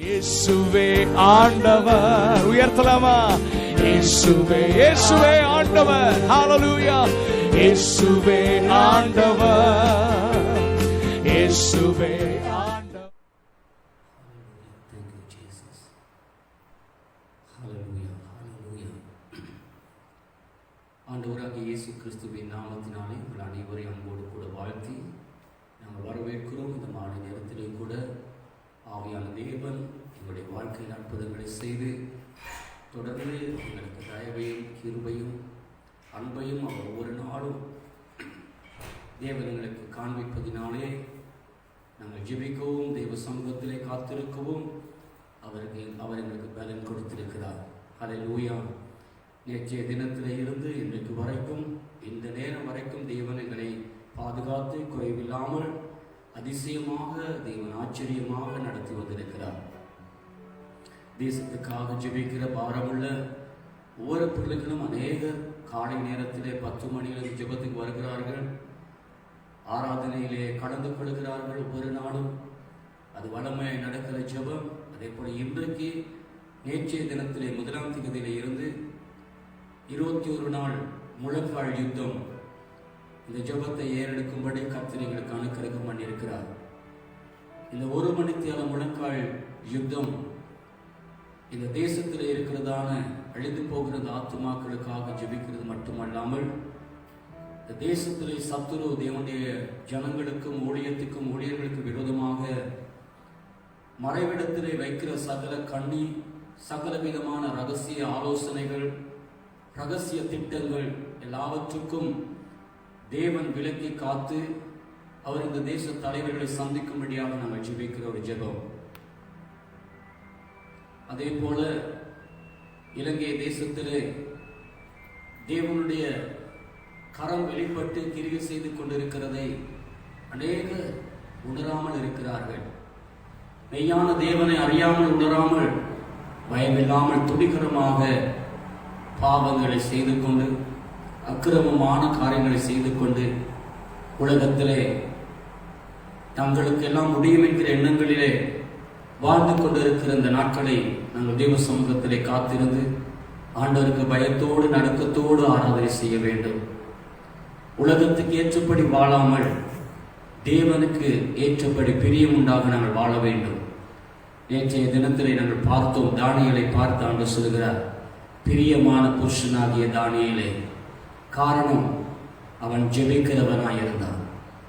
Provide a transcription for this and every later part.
இயேசுவே ஆண்டவர். உயர்த்தலாமா? இயேசுவே இயேசுவே ஆண்டவர். ஹalleluya. இயேசுவே ஆண்டவர். இயேசுவே ஆண்டவர். Thank you Jesus. Hallelujah. Hallelujah. ஆண்டவராகிய இயேசு கிறிஸ்துவின் நாமத்தினாலே உங்கள் அனைவரையும் அன்போடு கூட வாழ்த்தி நாங்கள் வரவேற்கிறோம். இந்த மாலை நேரத்திலே கூட ஆவியான தேவன் எங்களுடைய வாழ்க்கையில் அற்புதங்களை செய்து தொடர்ந்து எங்களுக்கு தயவையும் கிருபையும் அன்பையும் அவர் ஒவ்வொரு நாளும் தேவன் எங்களுக்கு காண்பிப்பதினாலே நாங்கள் ஜெபிக்கவும் தேவ சமூகத்திலே காத்திருக்கவும் அவர் எங்களுக்கு பலன் கொடுத்திருக்கிறார். ஹல்லேலூயா. நேற்றைய தினத்திலே இருந்து இன்றைக்கு வரைக்கும் இந்த நேரம் வரைக்கும் தேவன் எங்களை பாதுகாத்து குறைவில்லாமல் அதிசயமாக தேவன் ஆச்சரியமாக நடத்தி வந்திருக்கிறார். தேசத்துக்காக ஜெபிக்கிற பாரமுள்ள ஒவ்வொரு பிள்ளைகளும் அநேகர் காலை நேரத்திலே 10 மணியில் ஜெபத்துக்கு வருகிறார்கள், ஆராதனையிலே கலந்து கொள்கிறார்கள். ஒவ்வொரு நாளும் அது வளமையாக நடக்கிற ஜெபம். அதே போல இன்றைக்கு நேற்றைய தினத்திலே 1ஆம் தேதியிலே இருந்து 21 நாள் முழங்கால் யுத்தம், இந்த ஜெபத்தை ஏறெடுக்கும்படி கர்த்தர் எங்களுக்கு அனுக்கிரகம் பண்ணியிருக்கிறார். இந்த 1 மணித்தியால முழங்கால் யுத்தம் இந்த தேசத்தில் இருக்கிறதான அழிந்து போகிற ஆத்துமாக்களுக்காக ஜெபிக்கிறது மட்டுமல்லாமல் இந்த தேசத்திலே சத்துரு தேவனுடைய ஜனங்களுக்கும் ஊழியத்துக்கும் ஊழியர்களுக்கு விரோதமாக மறைவிடத்திலே வைக்கிற சகல கண்ணி, சகல விதமான ரகசிய ஆலோசனைகள், ரகசிய திட்டங்கள் எல்லாவற்றுக்கும் தேவன் விலக்கி காத்து அவர் இந்த தேச தலைவர்களை சந்திக்கும்படியாக நாங்கள் ஜெபிக்கிற ஒரு ஜெபம். அதே போல இலங்கை தேசத்திலே தேவனுடைய கரம் வெளிப்பட்டு கிரியை செய்து கொண்டிருக்கிறதை அநேகர் உணராமல் இருக்கிறார்கள். மெய்யான தேவனை அறியாமல் உணராமல் பயமில்லாமல் துணிகரமாக பாவங்களை செய்து கொண்டு அக்கிரமமான காரியங்களை செய்து கொண்டு உலகத்திலே தங்களுக்கு எல்லாம் முடியும் என்கிற எண்ணங்களிலே வாழ்ந்து கொண்டிருக்கிற இந்த நாட்களை நாங்கள் தேவ சமூகத்திலே காத்திருந்து ஆண்டவருக்கு பயத்தோடு நடுக்கத்தோடு ஆராதனை செய்ய வேண்டும். உலகத்துக்கு ஏற்றபடி வாழாமல் தேவனுக்கு ஏற்றபடி பிரியம் உண்டாக நாங்கள் வாழ வேண்டும். நேற்றைய தினத்திலே நாங்கள் பார்த்தோம், தானியேலை பார்த்து ஆண்டவர் சொல்கிறார், பிரியமான புருஷனாகிய தானியேலே. காரணம், அவன் ஜெபிக்கிறவனாயிருந்தான்,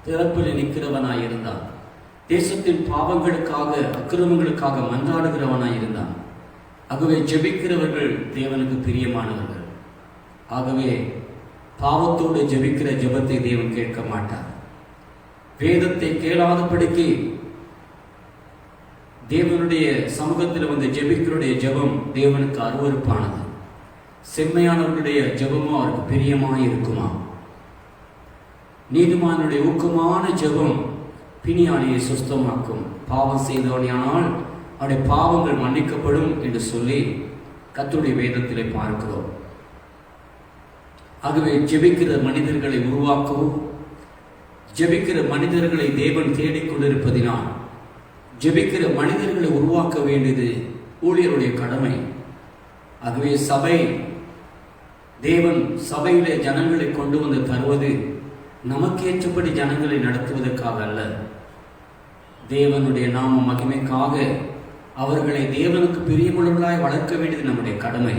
திறப்பில் நிற்கிறவனாயிருந்தான், தேசத்தின் பாவங்களுக்காக அக்கிரமங்களுக்காக மன்றாடுகிறவனாயிருந்தான். ஆகவே ஜெபிக்கிறவர்கள் தேவனுக்கு பிரியமானவர்கள். ஆகவே பாவத்தோடு ஜெபிக்கிற ஜெபத்தை தேவன் கேட்க மாட்டார். வேதத்தை கேளாதபடிக்கு தேவனுடைய சமூகத்தில் வந்து ஜெபிக்கிறோடைய ஜெபம் தேவனுக்கு அருவருப்பானது. செம்மையானவர்களுடைய ஜெபமோ அவருக்கு பிரியமாக இருக்குமா? நீதிமானுடைய ஊக்கமான ஜெபம் பிணியாளியை சுஸ்தமாக்கும். பாவம் செய்தவனானால் அவருடைய பாவங்கள் மன்னிக்கப்படும் என்று சொல்லி கர்த்தருடைய வேதத்திலே பார்க்கிறோம். ஆகவே ஜெபிக்கிற மனிதர்களை உருவாக்கவும், ஜெபிக்கிற மனிதர்களை தேவன் தேடிக்கொண்டிருப்பதினால் ஜெபிக்கிற மனிதர்களை உருவாக்க வேண்டியது ஊழியருடைய கடமை. ஆகவே சபை, தேவன் சபையிலே ஜனங்களை கொண்டு வந்து தருவது நமக்கேற்றபடி ஜனங்களை நடத்துவதற்காக அல்ல, தேவனுடைய நாம மகிமைக்காக அவர்களை தேவனுக்கு பிரியமுள்ளவர்களாய் வளர்க்க வேண்டியது நம்முடைய கடமை.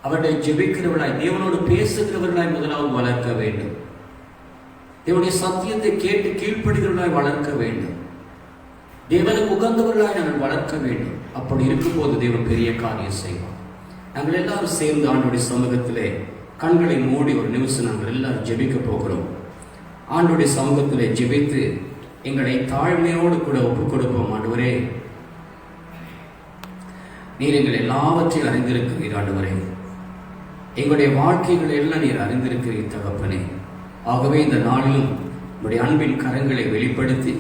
அவர்களை ஜெபிக்கிறவர்களாய், தேவனோடு பேசுகிறவர்களாய் முதலாவது வளர்க்க வேண்டும். தேவனுடைய சத்தியத்தை கேட்டு கீழ்ப்படுகிறவர்களாய் வளர்க்க வேண்டும். தேவனுக்கு உகந்தவர்களாய் நாங்கள் வளர்க்க வேண்டும். அப்படி இருக்கும்போது தேவன் பெரிய காரியம் செய்வார். நாங்கள் எல்லாரும் சேர்ந்து ஆண்டவருடைய சமூகத்திலே கண்களை மூடி ஒரு நிமிஷம் நாங்கள் எல்லாரும் ஜெபிக்க போகிறோம். ஆண்டவருடைய சமூகத்திலே ஜெபித்து எங்களை தாழ்மையோடு கூட ஒப்புக் கொடுப்போம். ஆண்டவரே, நீர் எங்கள் எல்லாவற்றையும் அறிந்திருக்கிறீர். ஆண்டவரே, எங்களுடைய வாழ்க்கைகளை எல்லாம் நீர் அறிந்திருக்கிறீர் தகப்பனே. ஆகவே இந்த நாளிலும் உம்முடைய அன்பின் கரங்களை வெளிப்படுத்தி,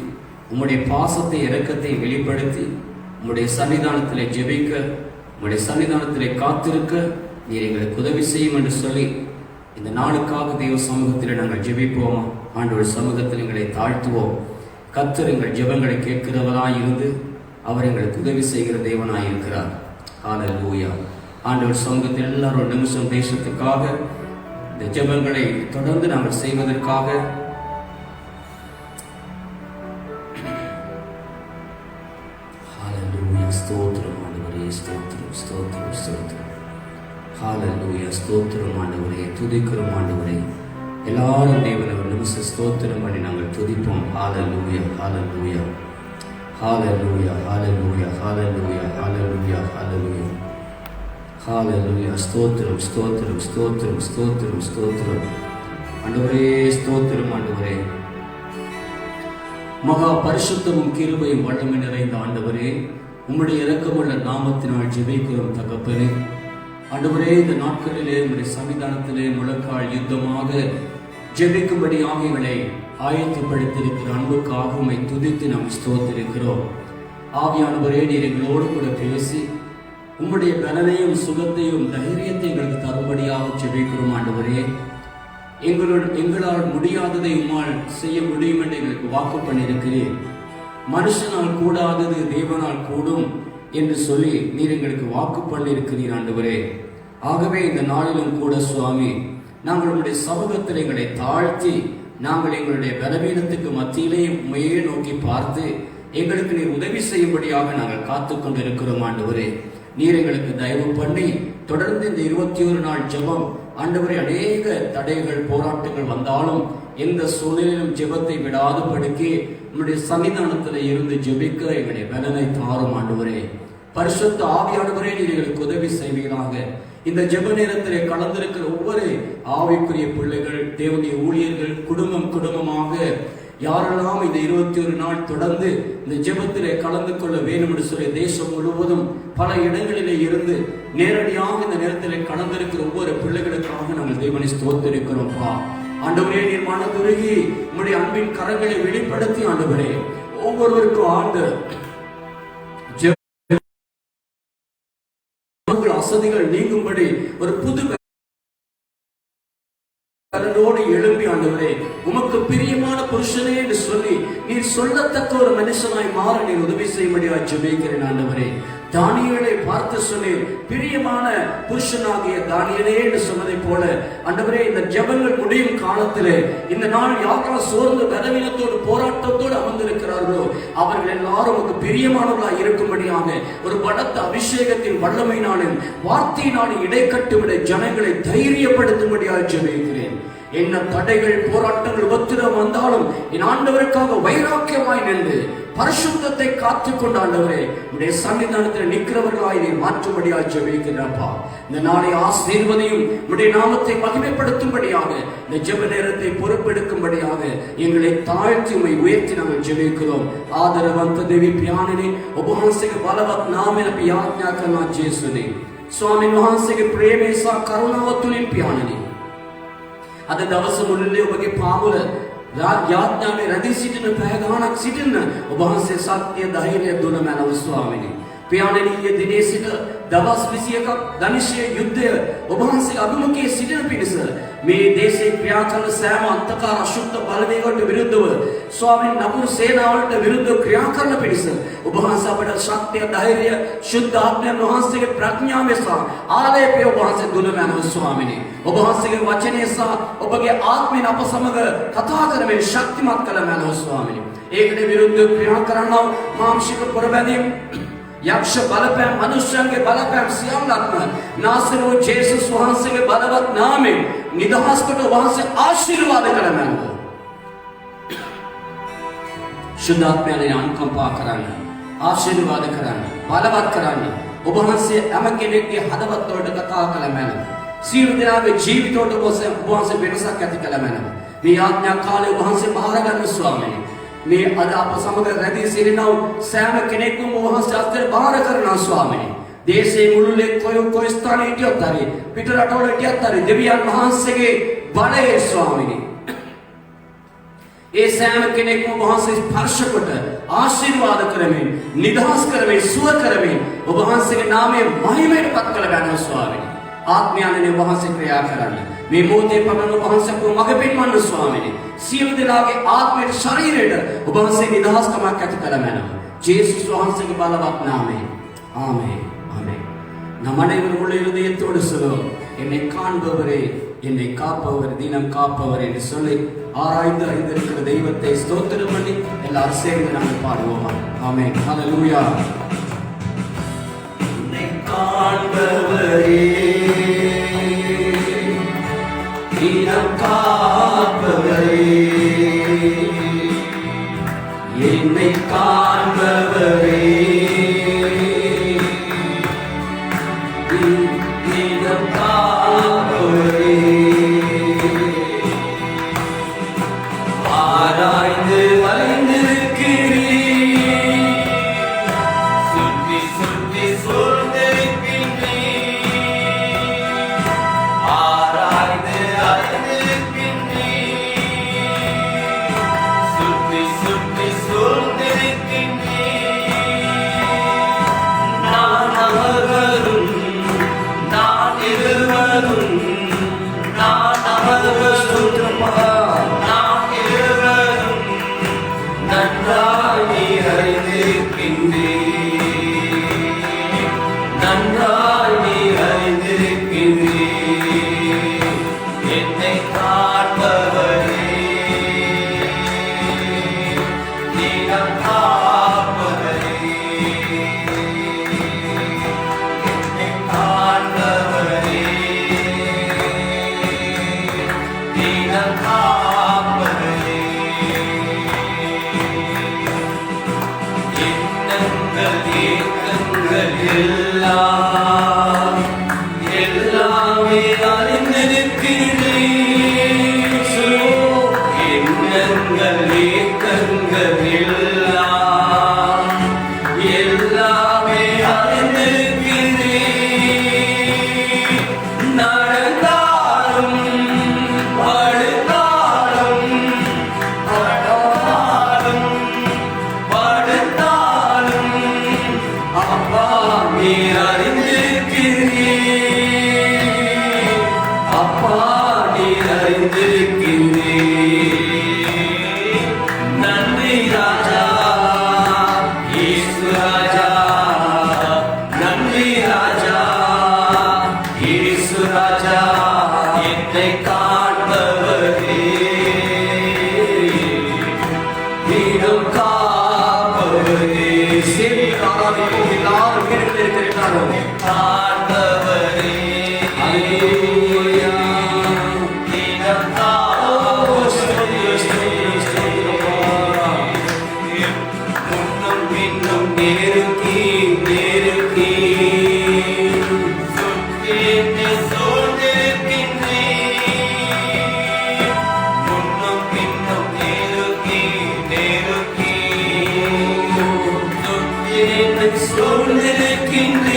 உம்முடைய பாசத்தை இரக்கத்தை வெளிப்படுத்தி, உம்முடைய சன்னிதானத்திலே ஜெபிக்க, உம்முடைய சன்னிதானத்திலே காத்திருக்க நீர் எங்களுக்கு உதவி செய்யும் என்று சொல்லி இந்த நாளுக்காக தேவ சமூகத்தில் நாங்கள் ஜெபிப்போம். ஆண்டவர் சமூகத்தில் எங்களை தாழ்த்துவோம். கர்த்தர் எங்கள் ஜெபங்களை கேட்கிறவராய் இருந்து அவர் எங்களுக்கு உதவி செய்கிற தேவனாய் இருக்கிறார். ஹல்லேலூயா. ஆண்டவர் சமூகத்தில் எல்லாரும் ஒரு நிமிஷம் தேசத்துக்காக இந்த ஜெபங்களை தொடர்ந்து நாங்கள் செய்வதற்காக ஹல்லேலூயா. ஸ்தோத்திரம் ஆண்டவரே, ஸ்தோத்திரம் ஸ்தோத்திரம் ஸ்தோத்திரம். ஹல்லேலூயா. ஸ்தோத்திரம் ஆண்டவரே, துதிக்கிறோம் ஆண்டவரே. எல்லாரும் தேவனை ஒரு நிமிஷம் ஸ்தோத்திரம் பண்ணி நாங்கள் துதிப்போம். ஹல்லேலூயா ஹல்லேலூயா ஹல்லேலூயா ஹல்லேலூயா ஹல்லேலூயா ஹல்லேலூயா ஹல்லேலூயா ஹல்லேலூயா. ஸ்தோத்திரம் ஸ்தோத்திரம் ஸ்தோத்திரம் ஸ்தோத்திரம் ஸ்தோத்திரம் ஆண்டவரே, ஸ்தோத்திரம் ஆண்டவரே. மகா பரிசுத்தமும் கிருபையும் வல்லமை நிறைந்த ஆண்டவரே, உம்முடைய இரக்கமுள்ள நாமத்தினால் ஜெபிக்கிறோம் தகப்பனே. ஆண்டவரே, இந்த நாட்களிலே உம்முடைய சன்னிதானத்திலே முழக்கால் யுத்தமாக ஜெபிக்கும்படியாக எங்களை ஆயத்தப்படுத்தியிருக்கிற அன்புக்காக உம்மை துதித்து நாம் ஸ்தோத்திரிக்கிறோம். ஆவியானவரே, நீர் எங்களோடு கூட பேசி உம்முடைய பலனையும் சுகத்தையும் தைரியத்தை எங்களுக்கு தரும்படியாக ஜெபிக்கிறோம். ஆண்டவரே, எங்களால் முடியாததை உம்மால் செய்ய முடியும் என்று எங்களுக்கு வாக்கு பண்ணியிருக்கிறேன். மனுஷனால் கூடாதது தேவனால் கூடும் என்று சொல்லி நீர் எங்களுக்கு வாக்கு பண்ணியிருக்கிறீர் ஆண்டவரே. ஆகவே இந்த நாளிலும் கூட சுவாமி, நாங்கள் உங்களுடைய சமூகத்தில் எங்களை தாழ்த்தி நாங்கள் எங்களுடைய பலவீனத்துக்கு மத்தியிலே உண்மையே நோக்கி பார்த்து எங்களுக்கு நீர் உதவி செய்யும்படியாக நாங்கள் காத்து கொண்டிருக்கிறோம் ஆண்டவரே. நீர் எங்களுக்கு தயவு பண்ணி தொடர்ந்து இந்த 21 நாள் ஜெபம் ஆண்டவரே, அநேக தடைகள் போராட்டங்கள் வந்தாலும் எந்த சூழ்நிலையிலும் ஜெபத்தை விடாதபடிக்கு உங்களுடைய சன்னிதானத்தில் இருந்து ஜெபிக்க எங்களுடைய பலனை தாரும் ஆண்டவரே. பரிசுத்த ஆவியானவரே, நீர் எங்களுக்கு உதவி செய்வீராக. இந்த ஜெப நேரத்திலே கலந்திருக்கிற ஒவ்வொரு ஆவிக்குரிய பிள்ளைகள், தேவனுடைய ஊழியர்கள், குடும்பமாக யாரெல்லாம் இந்த 21 நாள் தொடர்ந்து இந்த ஜெபத்திலே கலந்து கொள்ள வேண்டும் என்று சொல்லி தேசம் முழுவதும் பல இடங்களிலே இருந்து நேரடியாக இந்த நேரத்திலே கலந்திருக்கிற ஒவ்வொரு பிள்ளைகளுக்காக நாங்கள் தேவனை ஸ்தோத்திரிக்கிறோம்ப்பா. ஆண்டவரே, நீர் மனதுருகி உம்முடைய அன்பின் கரங்களை வெளிப்படுத்தி ஆண்டவரே ஒவ்வொருவருக்கும் ஆண்டு அசதிகள் நீங்கும்படி ஒரு புது எழும்பி ஆண்டவரே, உமக்கு பிரியமான புருஷனே என்று சொல்லி நீர் சொல்லத்தக்க ஒரு மனுஷனாய் மாற நீர் உதவி செய்யும்படியாய் ஜெபிக்கிறேன் ஆண்டவரே. தானியேலை பார்த்து சொன்னேன், பிரியமான புருஷனாகிய தானியேலே என்று சொன்னதை போல ஆண்டவரே, இந்த ஜெபங்கள் முடியும் காலத்திலே இந்த நாள் யாரெல்லாம் சோர்ந்து பலவீனத்தோடு போராட்டத்தோடு அமர்ந்திருக்கிறார்களோ அவர்கள் எல்லாரும் உமக்கு பிரியமானவர்களாய் இருக்கும்படியாக ஒரு பலத்த அபிஷேகத்தின் வல்லமையினாலும் வார்த்தையினாலும் இடைக்கட்டுவிட ஜனங்களை தைரியப்படுத்தும்படியாக ஜெபிக்கிறேன். என்ன தடைகள் போராட்டங்கள் உபத்திரம் வந்தாலும் என் ஆண்டவருக்காக வைராக்கியமாய் நின்று பரிசுத்தத்தை காத்துக் கொண்ட ஆண்டவரே, உடைய சன்னிதானத்தில் நிற்கிறவர்களாய் நீ மாற்றும்படியாக ஜெபிக்கிறப்பா. இந்த நாளை ஆசீர்வதியும் உடைய நாமத்தை மகிமைப்படுத்தும்படியாக இந்த ஜெப நேரத்தை பொறுப்பெடுக்கும்படியாக எங்களை தாழ்த்தி உம்மை உயர்த்தி நாங்கள் ஜெபிக்கிறோம். ஆதரவந்த தேவி பியானனே உபஹாசிக பலவத் நாமே நபி யாඥா करना जेसुने स्वामी वहांसिक प्रेमेसा करुणावतुनि प्यानने අද දවස මුළුල්ලේ ඔබගේ පාමුල යාඥාවේ රැඳී සිටින පැය ගාණක් සිටින්න ඔබ වහන්සේ සත්‍ය ධෛර්යය දුන මැනව ස්වාමීනි. පියාණෙනි, දිනේ සිට දවස් 21ක් ධනිෂ්‍ය යුද්ධය ඔබ වහන්සේ අභිමුඛයේ සිටින පිණිස මේ දේශේ ක්‍රියා කරන සෑම අන්තකාර අශුද්ධ බලවේගවලට විරුද්ධව ස්වාමීන් නපුරු සේනාවලට විරුද්ධව ක්‍රියා කරන පිණිස ඔබ වහන්සේ අපට ශක්තිය, ධෛර්යය, ශුද්ධ ආත්මයන් වහන්සේගේ ප්‍රඥාව සහ ආලේපය ඔබ වහන්සේ දුන මැනව ස්වාමීනි. ඔබ වහන්සේගේ වචනය සහ ඔබගේ ආත්මයෙන් අප සමග කතා කරමින් ශක්තිමත් කළ මැනව ස්වාමීනි. ඒකට විරුද්ධව ක්‍රියා කරනව මාංශික පොරබැදීම්, යක්ෂ බලපෑම්, මනුෂ්‍යයන්ගේ බලපෑම් සියල්ලක්ම නාසරෝ ජේසුස් වහන්සේගේ බලවත් නාමයෙන් නිදහස් කොට වහන්සේ ආශිර්වාද කළ මැනව. ශුද්ධාත්මයන් අනුකම්පා කරන්න, ආශිර්වාද කරන්න, බලවත් කරන්න. ඔබ වහන්සේ හැම කෙනෙක්ගේ හදවත් වලට කතා කළ මැනව. සියලු දෙනාගේ ජීවිතවලට ඔබ වහන්සේ වෙනසක් ඇති කළ මැනව. මේ ආඥා කාලේ ඔබ වහන්සේ බාර ගන්න ස්වාමීනි. මේ අද අප සමග රැඳී සිටිනව සෑම කෙනෙක්ම ඔබ වහන්සේ අස්තර බාර කරනවා ස්වාමීනි. දේශේ මුළුල්ලේ කොයි ස්ථානයේ හිටියත් හරි, පිට රටවල හිටියත් හරි, දෙවියන් වහන්සේගේ බලය ස්වාමීනි ඒ සෑම කෙනෙක්ම ඔබ වහන්සේ ස්පර්ශ කොට ආශිර්වාද කරමින්, නිදහස් කරමින්, සුව කරමින් ඔබ වහන්සේගේ නාමය මහිමයට පත් කළ ගන්නවා ස්වාමීනි. ආත්මයන්නේ ඔබ වහන්සේ ක්‍රියා කරන්න. මේ මොහොතේ පමණ ඔබ වහන්සේ අපව මඟ පෙන්වන්න ස්වාමීනි. සියලු දෙනාගේ ආත්මයට, ශරීරයට ඔබ වහන්සේ නිදහස්කමක් ඇති කළ මැනව. ஜேசு சுவாசக்கு பலவாக் நாமே. ஆமே ஆமே. நம் அனைவரும் உள்ள இருதயத்தோடு சொல்லுவோம், என்னை காண்பவரே, என்னை காப்பவர், தினம் காப்பவர் என்று சொல்லி ஆராய்ந்து அறிந்திருக்கிற தெய்வத்தை ஸ்தோத்திரம் பண்ணி எல்லாரும் சேர்ந்து நாங்கள் பாடுவோமா? ஆமென். ஹல்லேலூயா. என்னை காண்பவரே, தினம் காப்பவரே, என்னை காண்பவரே, தினம் காப்பவரே, ஆராய்ந்து அறிந்திருக்கிறீர், சுற்றி சுற்றி சூழ்ந்திருக்கின்றீர், ஆராய்ந்து அறிந்திருக்கின்றீர், சுற்றி சுற்றி சூழ்ந்திருக்கின்றீர். நான் அமர்வதும் நான் இருவதும், நான் அமர்வதும் நான் இருவதும் நன்றாய் நீர் அறிந்திருக்கின்றீர், நன்றாய் நீர் அறிந்திருக்கின்றீர். என்னை காண்பவரே, தினம் காப்பவரே, என்னை காண்பவரே, தினம் காப்பவரே. எண்ணங்கள் ஏக்கங்கள் எல்லாம் எல்லாமே அறிந்திருக்கிறீர். எண்ணங்கள் ஏக்கங்கள் எல்லாம் எல்லாமே அறிந்திருக்கிறீர். நடந்தாலும் படுத்தாலும், படாலும் படுத்தாலும் அப்பா நீர் அறிந்திருக்கிறீர், அப்பா நீர் அறிந்திருக்கிறீர். நன்றி ராஜா, இயேசு ராஜா, நன்றி ராஜா, இயேசு ராஜா. என்னை காண்பவரே, தினம் காப்பவரே, சேவிக்காரர்கள் எல்லாரும் வீடுகளில் இருக்கிறார்கள். காண்பவரே, அல்லேலூயா, தினம் முன்னும் பின்னும் நெருக்கி நெருக்கி சுற்றி சூழ்ந்திருக்கின்றீர். முன்னும் பின்னும் நெருக்கி நெருக்கி சுற்றி சூழ்ந்திருக்கின்றீர்.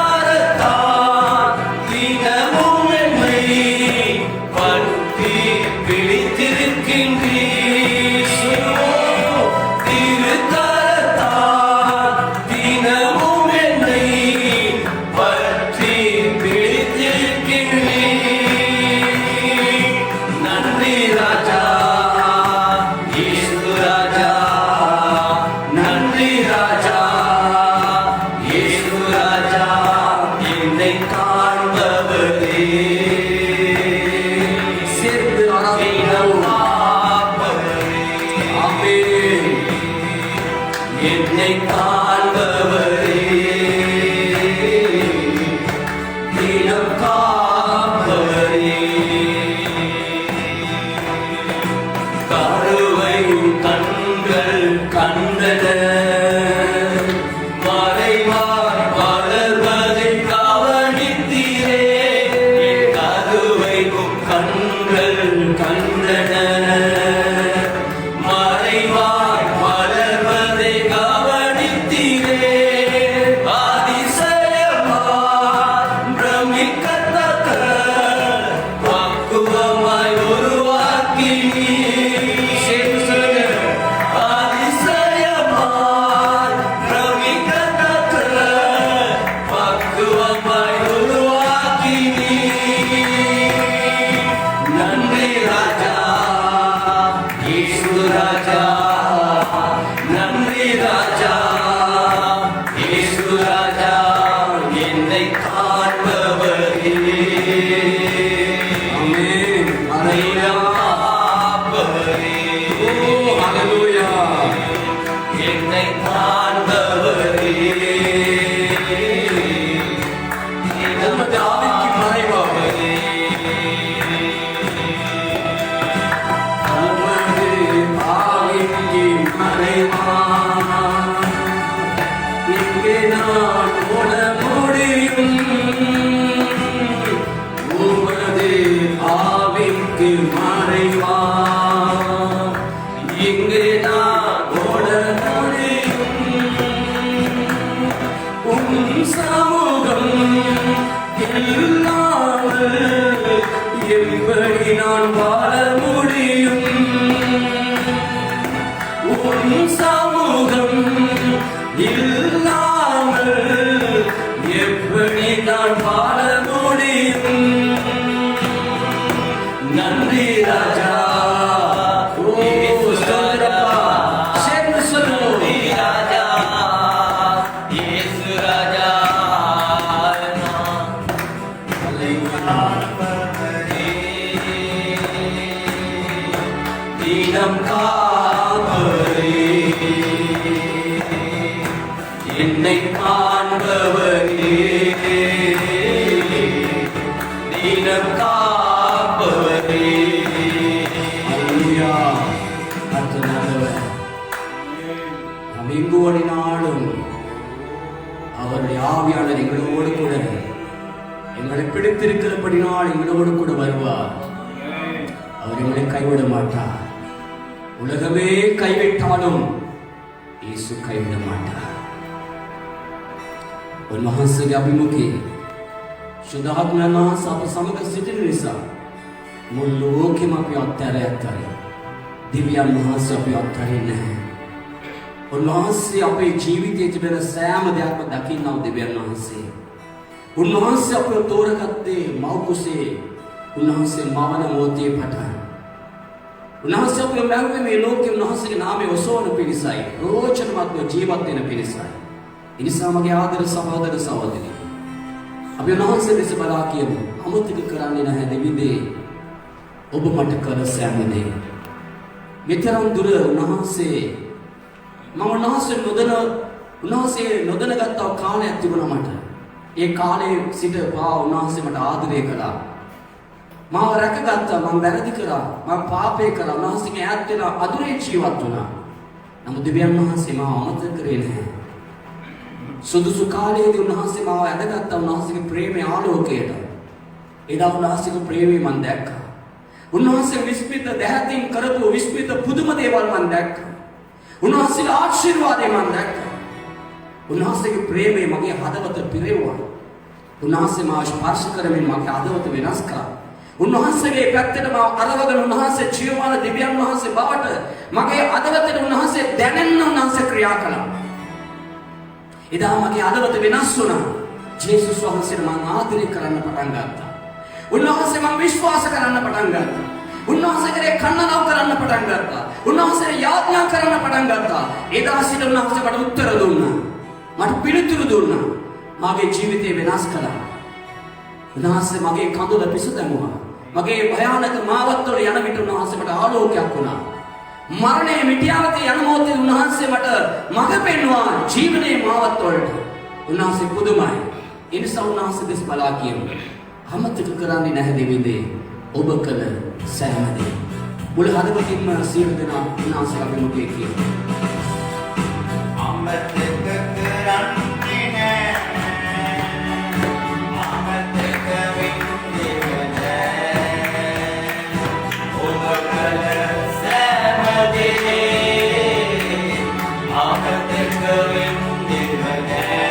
திருக்கரத்தால் தினமும் என்னை பற்றி பிடித்திருக்கின்றீர். திருக்கரத்தால் தினமும் என்னை பற்றி பிடித்திருக்கின்றீர். நன்றி ராஜா, இயேசு ராஜா, நன்றி ராஜா, இயேசு ராஜா. என்னை காண்பவரே, சேர்ந்து காப்பவரே, ஆமென். என்னை காண்பவரே, தினம் காப்பவரே. கருவையும் கண்கள் கண்டன, மறைவாய் வளர்வதை கவனித்தீரே. என் கருவையும் கண்கள் கண்டன, மறைவாய் வளர்வதை கவனித்தீரே. அதிசயமாய் பிரமிக்கத்தக்க பக்குவமாய் உருவாக்கி அதிசயமாய் அவருடைய ஆவியாளர் எங்களோடு கூட எங்களை பிடித்திருக்கிறபடினால் எங்களோடு கூட வருவார். அவர் எங்களை கைவிட மாட்டார். உலகமே கைவிட்டாலும் இயேசு கைவிட மாட்டார். උන්වහන්සේගේ අභිමුඛයේ සුදාත්මන සප සමග සිටින නිසා මුළු ලෝකෙම අපි අත්හැරලා දිව්‍යයන් වහන්සේ අපි අත්හැරෙන්නේ නැහැ. උන්වහන්සේ අපේ ජීවිතයේ තිබෙන සෑම දෙයක්ම දකින්නව දෙවියන් වහන්සේ. උන්වහන්සේ අපව තෝරගත්තේ මව් කුසේ. උන්වහන්සේ මවන මොහොතේ පටන් උන්වහන්සේ අපව මැව්වේ මේ ලෝකෙ උන්වහන්සේගේ නාමය ඔසවන පිණිසයි. ප්‍රයෝජනවත් ජීවත් වෙන පිණිසයි. එනිසා මගේ ආදර සහෝදර සහෝදරි අපි උන්වහන්සේ දෙස බලා කියමු. අමතක කරන්නේ නැහැ දෙවිදේ ඔබ මට කළ සෑම දේ. මෙතරම් දුර උන්වහන්සේ මම උන්වහන්සේ නොදැනගත් කාලයක් තිබුණා මට. ඒ කාලේ සිට උන්වහන්සේ මට ආදරය කළා. මාව රැකගත්තා. මම වැරදි කළා. මම පාපේ කළා. උන්වහන්සේගේ ඈත් වෙලා අදුරේ ජීවත් වුණා. නමුත් දෙවියන් වහන්සේ මාව අමතක කරේ නැහැ. සුදුසු කාලයේදී උන්වහන්සේ මාව ඇදගත්තා. උන්වහන්සේගේ ප්‍රේමයේ ආලෝකයට. එදා උන්වහන්සේගේ ප්‍රේමය මම දැක්කා. උන්වහන්සේ විස්මිත දැහැතින් කරපු විස්මිත පුදුම දේවල් මම දැක්කා. උන්වහන්සේගේ ආශිර්වාදය මම දැක්කා. උන්වහන්සේගේ ප්‍රේමය මගේ හදවත පිරෙවුවා. උන්වහන්සේ මාව ස්පර්ශ කරමින් මගේ හදවත වෙනස් කළා. උන්වහන්සේගේ පැත්තට මාව අරවගෙන උන්වහන්සේ ජීවමාන දෙවියන් වහන්සේ බවට මගේ හදවතට උන්වහන්සේ දැනෙන්න උන්වහන්සේ ක්‍රියා කළා. එදා මගේ හදවත වෙනස් වුණා. ජේසුස් වහන්සේට මම ආදරය කරන්න පටන් ගත්තා. උන්වහන්සේ මම විශ්වාස කරන්න පටන් ගත්තා. උන්වහන්සේගේ කන්නනව කරන්න පටන් ගත්තා. උන්වහන්සේ යාඥා කරන්න පටන් ගත්තා. එදා සිට උන්වහන්සේ මට උත්තර දුන්නා. මට පිළිතුරු දුන්නා. මගේ ජීවිතය වෙනස් කළා. උන්වහන්සේ මගේ කඳුල පිස දැමුවා. මගේ භයානක මාවත් වල යන විට උන්වහන්සේ මට ආලෝකයක් වුණා. මරණය මිටියාවතේ යන මොහොතේ උන්වහන්සේ මට මඟ පෙන්වුවා ජීවනයේ මාවත් වලට. උන්වහන්සේ පුදුමයි. ඒ නිසා උන්වහන්සේ දෙස් බලා කියමු. අමතක කරන්නේ නැහැ දෙවිදේ ඔබ කළ සෑම දේ. මුළු හදවතින්ම සියලු දෙනා උන්වහන්සේ අභිමුඛයේ කියමු. අමතක කරන්නේ නැහැ. අමතක වෙන්නේ නැහැ. ඔබ කළ සෑම දේ අමතක වෙන්නේ නැහැ.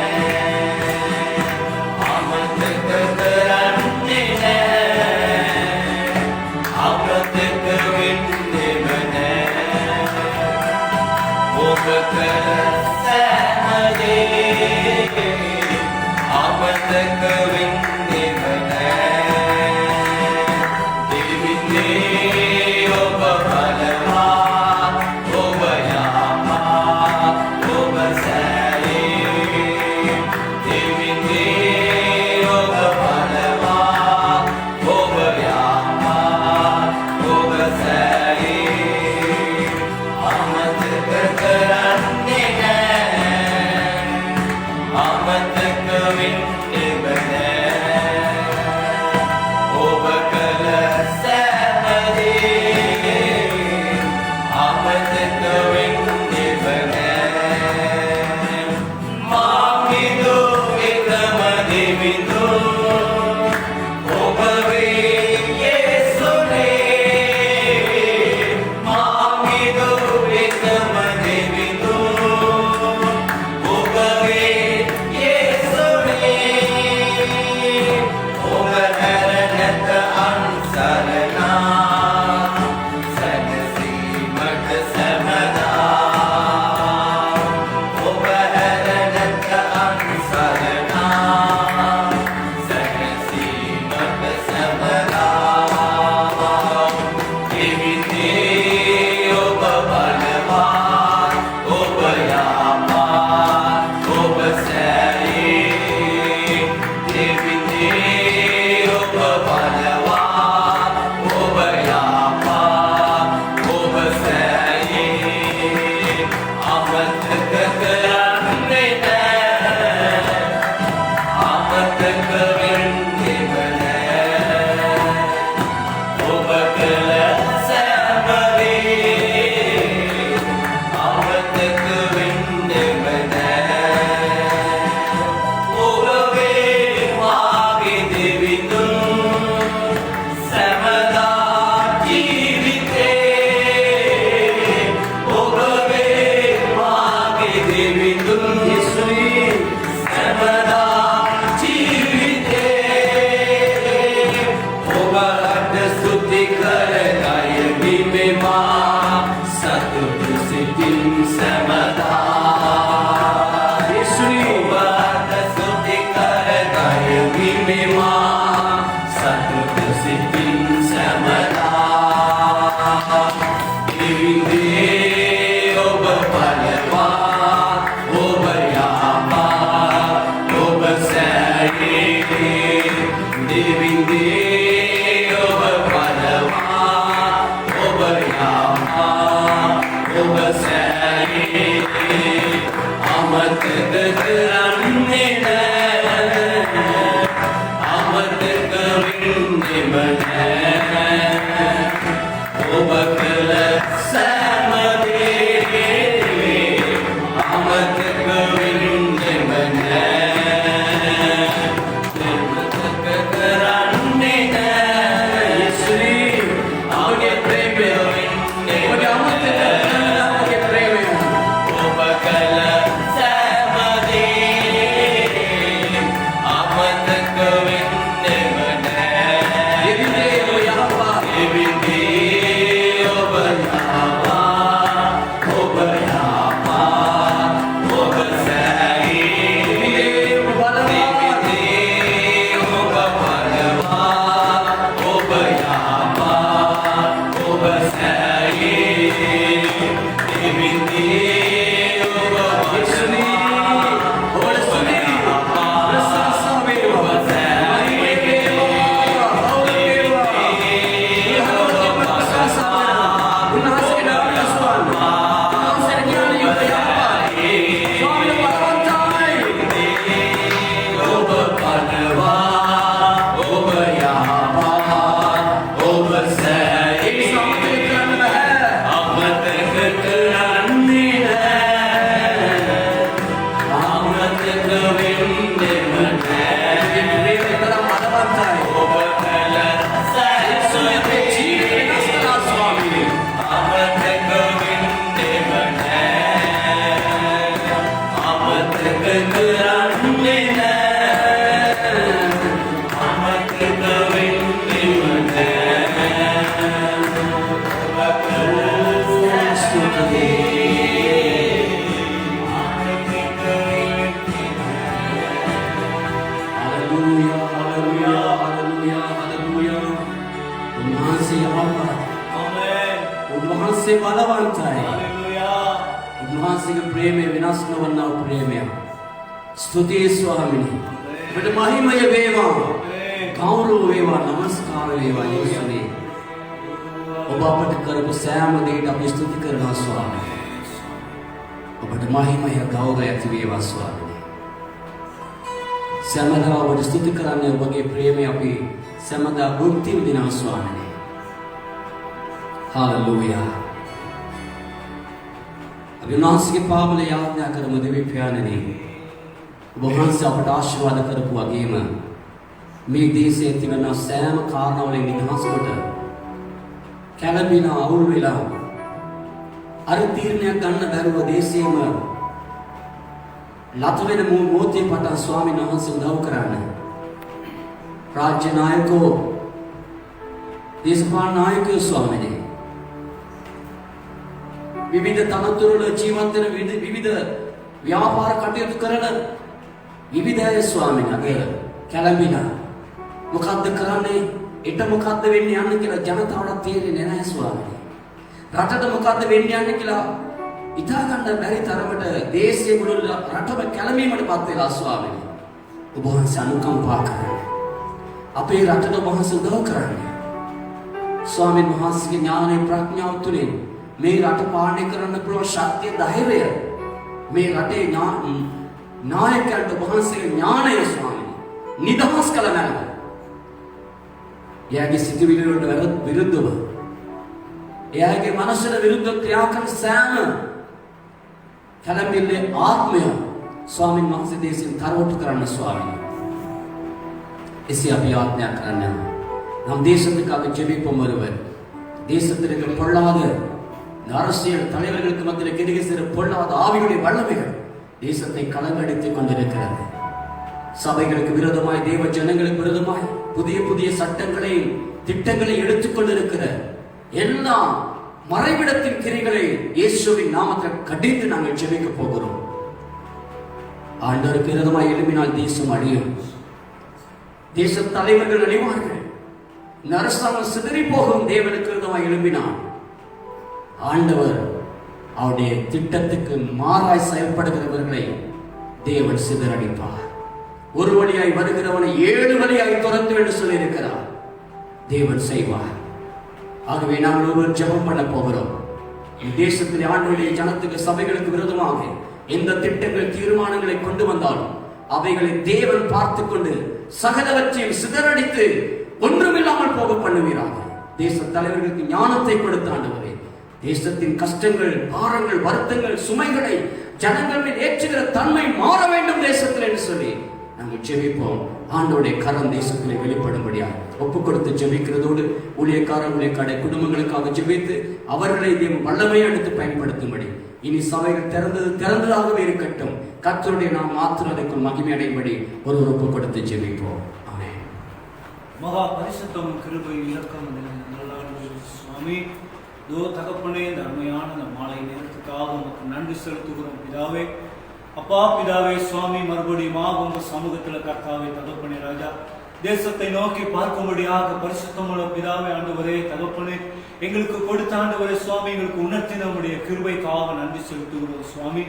අමතක කරන්නේ නැහැ. අමතක වෙන්නේ නැහැ. ඔබ කළ සෑම දේ අමතක වෙන්නේ නැහැ. දෙවිදේ ඔබ බලවා ඔබ යාමා ඔබ සෑයේ. දෙවිදේ ඔබ බලවා ඔබ යාමා ඔබ සෑයේ. අමතක කරන්නේ නැහැ. උන්වහන්සේ බලවන්තයි. උන්වහන්සේගේ ප්‍රේමය විනාශ නොවන්නා වූ ප්‍රේමය. ස්තුතියි ස්වාමීනි. ඔබට මහිමය වේවා. ගෞරව වේවා. නමස්කාර වේවා යේසුනේ. ඔබ අපට කරපු සෑම දෙයකට අපි ස්තුති කරනවා ස්වාමීනි. ඔබට මහිමය ගෞරවය ඇති වේවා ස්වාමීනි. සෑමදා ඔබට ස්තුති කරන්නේ ඔබගේ ප්‍රේමය අපි සෑමදා භුක්ති විඳිනවා ස්වාමීනි. Hallelujah. අපි උන්වහන්සේගේ පාවල යාඥා කරමු දෙවි පියාණනි. ඔබ වහන්සේ අපට ආශිර්වාද කරපු වගේම මේ දේශයේ තිබෙන සෑම කාරණාවලින් නිදහස් කොට කැළඹින අවුල් වෙලා අර තීරණයක් ගන්න බැරුව දේශයේම ලත වෙන මොහොතේ පටන් ස්වාමීන් වහන්සේ උදව් කරන්න. රාජ්‍ය නායකෝ දේශපාලන නායකයෝ ස්වාමීනි විවිධ තනතුරුවල ජීවත් වෙන විවිධ ව්‍යාපාර කටයුතු කරන විවිධ අය ස්වාමීන් වහන්සේ කැළඹිලා මොකද්ද කරන්නේ? එට මොකද්ද වෙන්නේ යන්නේ කියලා ජනතාවට තේරෙන්නේ නැහැ ස්වාමීනි. රටට මොකද්ද වෙන්නේ යන්නේ කියලා හිතා ගන්න බැරි තරමට දේශයේ මුළු රටම කැළඹීමටපත් වෙලා ස්වාමීනි. ඔබ වහන්සේ අනුකම්පා කරන්න. අපේ රටට ඔබ වහන්සේ උදව් කරන්න. ස්වාමීන් වහන්සේගේ ඥානය ප්‍රඥාව තුළින් මේ රට පාලනය කරන්න පුළුවන් ශක්තිය ධෛර්යය මේ රටේ නායකයන්ට වහන්සේගේ ඥානය ස්වාමීනි නිදහස් කළ නැත. එයාගේ සිතුවිලි වලට විරුද්ධව එයාගේ මනසට විරුද්ධව ක්‍රියා කරන සෑම කලබිල්ලේ ආත්මය ස්වාමීන් වහන්සේ දේශයෙන් තරවටු කරන්න ස්වාමීනි. එසේ අපි ආඥා කරන්න. நம் தேசத்துக்காக ஜெபிப்போம் ஒருவர். தேசத்தில் இருக்கிற பொல்லாத அரசியல் தலைவர்களுக்கு மத்தியில் கிரிகை செய்கிற பொல்லாத ஆவியுடைய வல்லமைகள் தேசத்தை கலங்கடித்துக் கொண்டிருக்கிறது. சபைகளுக்கு விரோதமாய் தேவ ஜனங்களுக்கு விரோதமாய் புதிய புதிய சட்டங்களை திட்டங்களை எடுத்துக்கொண்டிருக்கிற எல்லா மறைவிடத்தின் கிரிகளை இயேசுவின் நாமத்தில் கடிந்து நாங்கள் ஜெபிக்க போகிறோம். ஆண்டவருக்கு விரோதமாய் எழுப்பினால் தேசம் அழியும். தேச தலைவர்கள் அழிவார்கள். அரசாங்கம் சிதறி போகும். தேவனுக்கு விரோதமாய் எழுப்பினான் ஆண்டவர் அவருடைய திட்டத்துக்கு மாறாய் செயல்படுகிறவர்களை தேவன் சிதறடிப்பார். ஒரு வழியாய் வருகிறவனை 7 வழியாய் துரத்து என்று சொல்லி இருக்கிறார். தேவன் செய்வார். ஆகவே நாங்கள் ஒருவர் ஜெபம் பண்ண போகிறோம். தேசத்தில் ஆண்டுடைய ஜனத்துக்கு சபைகளுக்கு விரோதமாக எந்த திட்டங்கள் தீர்மானங்களை கொண்டு வந்தாலும் அவைகளை தேவன் பார்த்து கொண்டு சகலவற்றையும் சிதறடித்து ஒன்றுமில்லாமல் போக பண்ணுவீராக. தேச தலைவர்களுக்கு ஞானத்தை கொடுத்த ஆண்டவரே, தேசத்தின் கஷ்டங்கள், பாரங்கள், வருத்தங்கள், சுமைகளை ஜனங்கள் மேல் ஏற்றுகிற தன்மை மாற வேண்டும் தேசத்தில் என்று சொல்லி நாங்கள் ஜெபிப்போம். ஆண்டவருடைய கரம் தேசத்தில் வெளிப்படும்படியா ஒப்பு கொடுத்து ஜெபிக்கிறதோடு ஊழியக்காரர்களுடைய குடும்பங்களுக்காக ஜெபித்து அவர்களை வல்லமையை எடுத்து பயன்படுத்தும்படி இனி சபைகள் திறந்ததாகவே இருக்கட்டும். கர்த்தருடைய நாம் மாத்திரத்துக்கு மகிமை அடையும்படி ஒரு ஒப்பு கொடுத்து ஜெபிப்போம். ஆமென். மகா பரிசுத்தம் கிருபை இரக்கம் சுவாமி, தோ தகப்பனே, இந்த அருமையான இந்த மாலை நேரத்துக்காக உங்களுக்கு நன்றி செலுத்துகிறோம் பிதாவே. அப்பா பிதாவே சுவாமி, மறுபடியும் உங்க சமூகத்துல கர்த்தாவே தகப்பனே ராஜா, தேசத்தை நோக்கி பார்க்கும்படியாக பரிசுத்தமுள்ள பிதாவே ஆண்டவரே தகப்பனே, எங்களுக்கு கொடுத்த ஆண்டவரே சுவாமி, எங்களுக்கு உணர்த்தின நம்முடைய கிருபைக்காக நன்றி செலுத்துகிறோம் சுவாமி.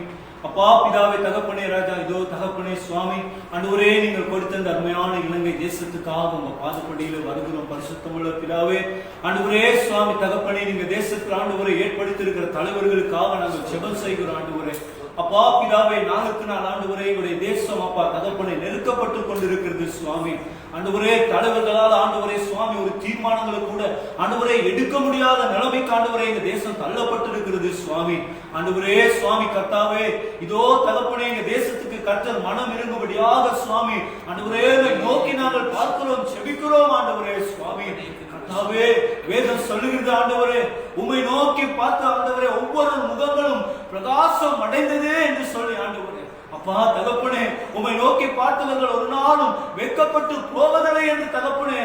அப்பா பிதாவே தகப்பனே ராஜா, இதோ தகப்பனே சுவாமி ஆண்டவரே, நீங்கள் கொடுத்த இந்த அருமையான இலங்கை தேசத்துக்காக உங்க பாதப்படியில வருகிறோம் பரிசுத்தமுள்ள பிதாவே ஆண்டவரே சுவாமி தகப்பனே, நீங்க தேசத்தில் ஆண்டவரை ஏற்படுத்தி இருக்கிற தலைவர்களுக்காக நாங்கள் ஜெபம் செய்கிறோம் ஆண்டவரே. அப்பா பிதாவே, நாளுக்கு நாள் ஆண்டவரே எங்களுடைய தேசம் அப்பா தகப்பனை நெருக்கப்பட்டு கொண்டிருக்கிறது சுவாமி. ஆண்டவரே தலைவர்களால் ஆண்டவரே சுவாமி ஒரு தீர்மானங்களை கூட ஆண்டவரே எடுக்க முடியாத நிலைமைக்கு ஆண்டவரே எங்க தேசம் தள்ளப்பட்டிருக்கிறது சுவாமி. ஆண்டவரே சுவாமி கர்த்தாவே, இதோ தகப்பனே எங்க தேசத்துக்கு கர்த்தர் மனம் இறங்கும்படியாக சுவாமி ஆண்டவரே நோக்கி நாங்கள் பார்க்கிறோம், செபிக்கிறோம் ஆண்டவரே சுவாமி. கர்த்தாவே வேதம் சொல்லுகிறது ஆண்டவரே, உம்மை நோக்கி பார்த்த ஆண்டவரே ஒவ்வொரு முகங்களும் பிரகாசம் அடைந்தது என்று சொல்லி ஆண்டவரே. அப்பா தகப்பனே, உம்மை நோக்கி பார்த்தவர்கள் ஒரு நாளும் வெட்கப்பட்டு போவதில்லை என்று தகப்பனே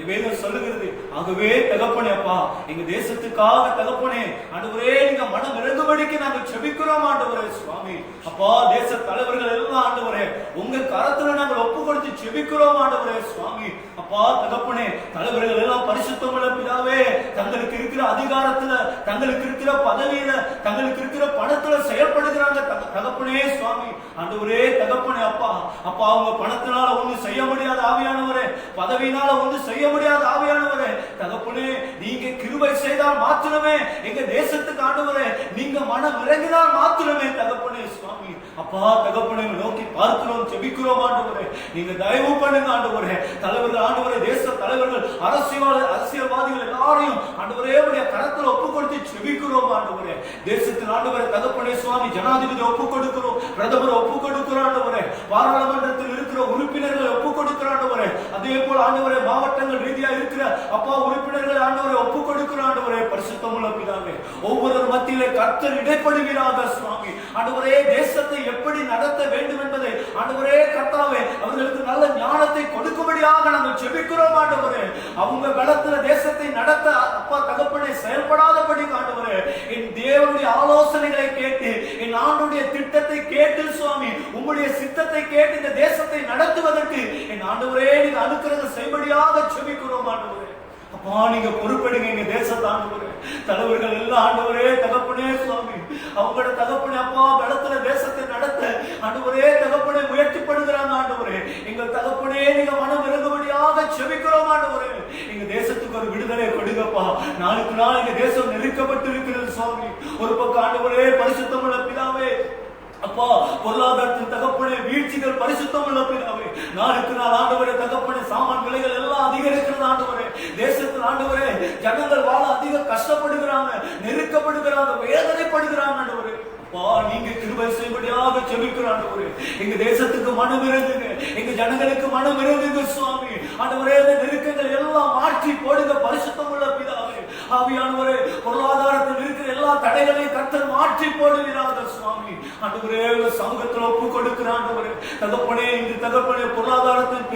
வேதம் சொல்லுகிறது. ஆகவே தகப்பனே அப்பா, எங்க தேசத்துக்காக தகப்பனே ஆண்டவரே நீங்க மனம் இறங்கும்படிக்கு நாங்கள் செபிக்கிறோம் ஆண்டவரே சுவாமி. அப்பா தேச தலைவர்கள் எல்லாம் ஆண்டவரே உங்க கரத்துல நாங்கள் ஒப்பு கொடுத்து செபிக்கிறோம் ஆண்டவரே சுவாமி. அப்பா தகப்பனே, தலைவர்கள் எல்லாம் பரிசுத்தமுள்ள பிதாவே, தங்களுக்கு இருக்கிற அதிகாரத்துல, தங்களுக்கு இருக்கிற பதவியில, தங்களுக்கு இருக்கிற பணத்துல செயல்படுகிறாங்க தகப்பனே சுவாமி. ஆண்டவரே தகப்பனே அப்பா, அப்பா அவங்க பணத்தினால ஒண்ணு செய்ய முடியாத ஆவியானவரே, பதவியினால ஒண்ணு செய்ய முடியாத ஆவியானவரே தகப்பனே, நீங்க கிருபை செய்தால் மாத்திரமே எங்க தேசத்துக்கு ஆண்டவரே நீங்க மனம் இறங்கினால் மாத்திரமே தகப்பனே சுவாமி. அப்பா தகப்பனே நோக்கி பார்க்கிறோம், செபிக்கிறோம் ஆண்டவரே, நீங்க தயவு பண்ணுங்க ஆண்டவரே. தலைவர்கள் ஆண்டவரே, தேச தலைவர்கள், அரசியல்வாதிகள் எல்லாரையும் ஆண்டவரே உடைய கரத்துல ஒப்பு கொடுத்து செபிக்கிறோம் ஆண்டவரே. தேசத்தில் ஆண்டவரே தகப்பனே சுவாமி, ஜனாதிபதி ஒப்பு கொடுக்கிறோம், பிரதமர் ஒப்பு கொடுக்கிறோம் ஆண்டவரே, பாராளுமன்றத்தில் இருக்கிற உறுப்பினர்கள் ஒப்பு கொடுக்கிறோம் ஆண்டவரே, அதே போல ஆண்டவரே மாவட்டங்கள் ரீதியா இருக்கிற அப்பா உறுப்பினர்கள் ஆண்டவரே ஒப்பு கொடுக்கிறோம் ஆண்டவரே. பரிசுத்தமுள்ள பிதாவே, ஒவ்வொரு மத்தியிலே கர்த்தர் இடைப்படுகிறாக சுவாமி. ஆண்டவரே தேசத்தை எப்படி நடத்த வேண்டும் என்பதை ஆண்டவரே கர்த்தாவே அவர்களுக்கு நல்ல ஞானத்தை கொடுக்கும்படியாக நாங்கள் செபிக்கிறோம் ஆண்டவரே. அவங்க பலத்துல தேசத்தை நடத்த அப்பா தகப்பனே செயல்படாதபடி ஆண்டவரே என் தேவனுடைய ஆலோசனைகளை கேட்டு, என் ஆண்டுடைய திட்டத்தை கேட்டு சுவாமி, உம்முடைய சித்தத்தை கேட்டு இந்த தேசத்தை நடத்துவதற்கு என் ஆண்டவரே நீங்க அனுக்கிரகம் செய்யும்படியாக செபிக்கிறோம் ஆண்டவரே. அப்பா நீங்க பொறுப்பெடுங்க எங்க தேசத்தை ஆண்டவரே. தலைவர்கள் எல்லாம் ஆண்டவரே தகப்பனே சுவாமி, அவங்களோட தகப்பனே அப்பா பலத்துல தேசத்தை நடத்த ஆண்டவரே தகப்பனே முயற்சிப்படுகிறாங்க ஆண்டவரே. எங்கள் தகப்பனே நீங்க மனம் இறங்கும்படியாக செபிக்கிறோம் ஆண்டவரே. எங்க தேசத்துக்கு ஒரு விடுதலை கொடுங்கப்பா. நாளுக்கு நாள் எங்க தேசம் நெருக்கப்பட்டு இருக்கிறது சுவாமி. ஒரு பக்கம் ஆண்டவரே பரிசுத்தமுள்ள பிதாவே அப்பா, பொருளாதாரத்தின் தகப்பனே வீழ்ச்சிகள் பரிசுத்தமுள்ள பிதாவே, நாளுக்கு நாள் ஆண்டவரே தகப்பனே சாமான் விலைகள் எல்லாம் அதிகரிக்கிறது ஆண்டவரே. தேசத்தில் ஆண்டவரே ஜனங்கள் வாழ அதிக கஷ்டப்படுகிறாங்க, நெருக்கப்படுகிறாங்க, வேதனைப்படுகிறாங்க ஆண்டவரே. நீங்க கிருபை செய்யும்படியாக செபிக்கிறோம் ஆண்டவரே. எங்க தேசத்துக்கு மனம் இறங்குங்க, எங்க ஜனங்களுக்கு மனம் இறங்குங்க சுவாமி. ஆண்டவரே இந்த நெருக்கங்கள் எல்லாம் மாற்றி போடுங்க பரிசுத்தமுள்ள பிதாவே. ஆவியானவரே பொருளாதாரத்தில் இருக்கிற எல்லா தடைகளையும் கர்த்தர் மாற்றி போடுகிறார்கள் சுவாமி. ஆண்டவரே சமூகத்தில் ஒப்பு கொடுக்கிற ஆண்டவரே தகப்பனே, இந்த தகப்பனே பொருளாதாரத்தின்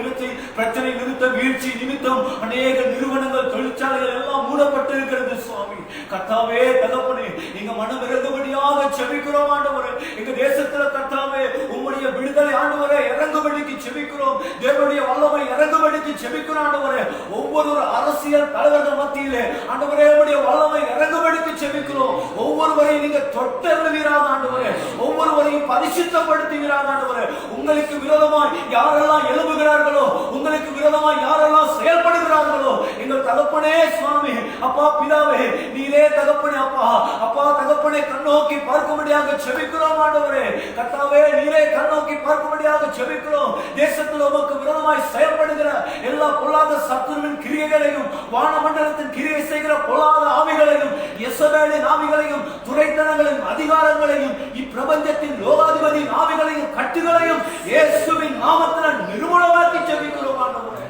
பிரச்சனை நிமித்தம், வீழ்ச்சி நிமித்தம் அநேக நிறுவனங்கள், தொழிற்சாலைகள் எல்லாம் மூடப்பட்டு இருக்கிறது சுவாமி. கர்த்தாவே தகப்பனே நீங்க மனம் இறங்கும்படியாக செபிக்கிறோம் ஆண்டவரே. எங்க தேசத்துல கர்த்தாவே உம்முடைய விடுதலை ஆண்டவரே இறங்கும்படிக்கு செபிக்கிறோம். தேவனுடைய வல்லமை இறங்கும்படிக்கு செபிக்கிறோம் ஆண்டவரே. ஒவ்வொரு அரசியல் தலைவர்கள் மத்தியிலே ஆண்டவரே உம்முடைய வல்லமை இறங்கும்படிக்கு செபிக்கிறோம். ஒவ்வொருவரையும் நீங்க தொட்டருவீராக ஆண்டவரே. ஒவ்வொருவரையும் பரிசுத்தப்படுத்துகிறார் ஆண்டவரே. உங்களுக்கு விரோதமாய் யாரெல்லாம் எழும்புகிறார்களோ, உங்களுக்கு விரோதமாய் யாரெல்லாம் செயல்படுகிறார்களோ, எங்கள் தகப்பனே சுவாமி, அப்பா பிதாவே, நீரே தகப்பனே, அப்பா தகப்பனே, கண்ணோக்கி பார்க்கும்படியாக செபிக்கிறோம் ஆண்டவரே. கர்த்தாவே, நீரே கண்ணோக்கி பார்க்கும்படியாக செபிக்கிறோம். தேசத்தில் உமக்கு விரோதமாய் செயல்படுகிற எல்லா பொல்லாத சத்துருவின் கிரியைகளையும், வானமண்டலத்தின் கிரியை செய்கிற பொல்லாத ஆவிகளையும், யெசபேலின் ஆவிகளையும், துரைத்தனங்களையும், அதிகாரங்களையும், இப்பிரபஞ்சத்தின் லோகாதிபதியின் ஆவிகளையும், கட்டுகளையும் இயேசுவின் நாமத்தில் நிர்மூலமாக்கி செபிக்கிறோம் ஆண்டவரே.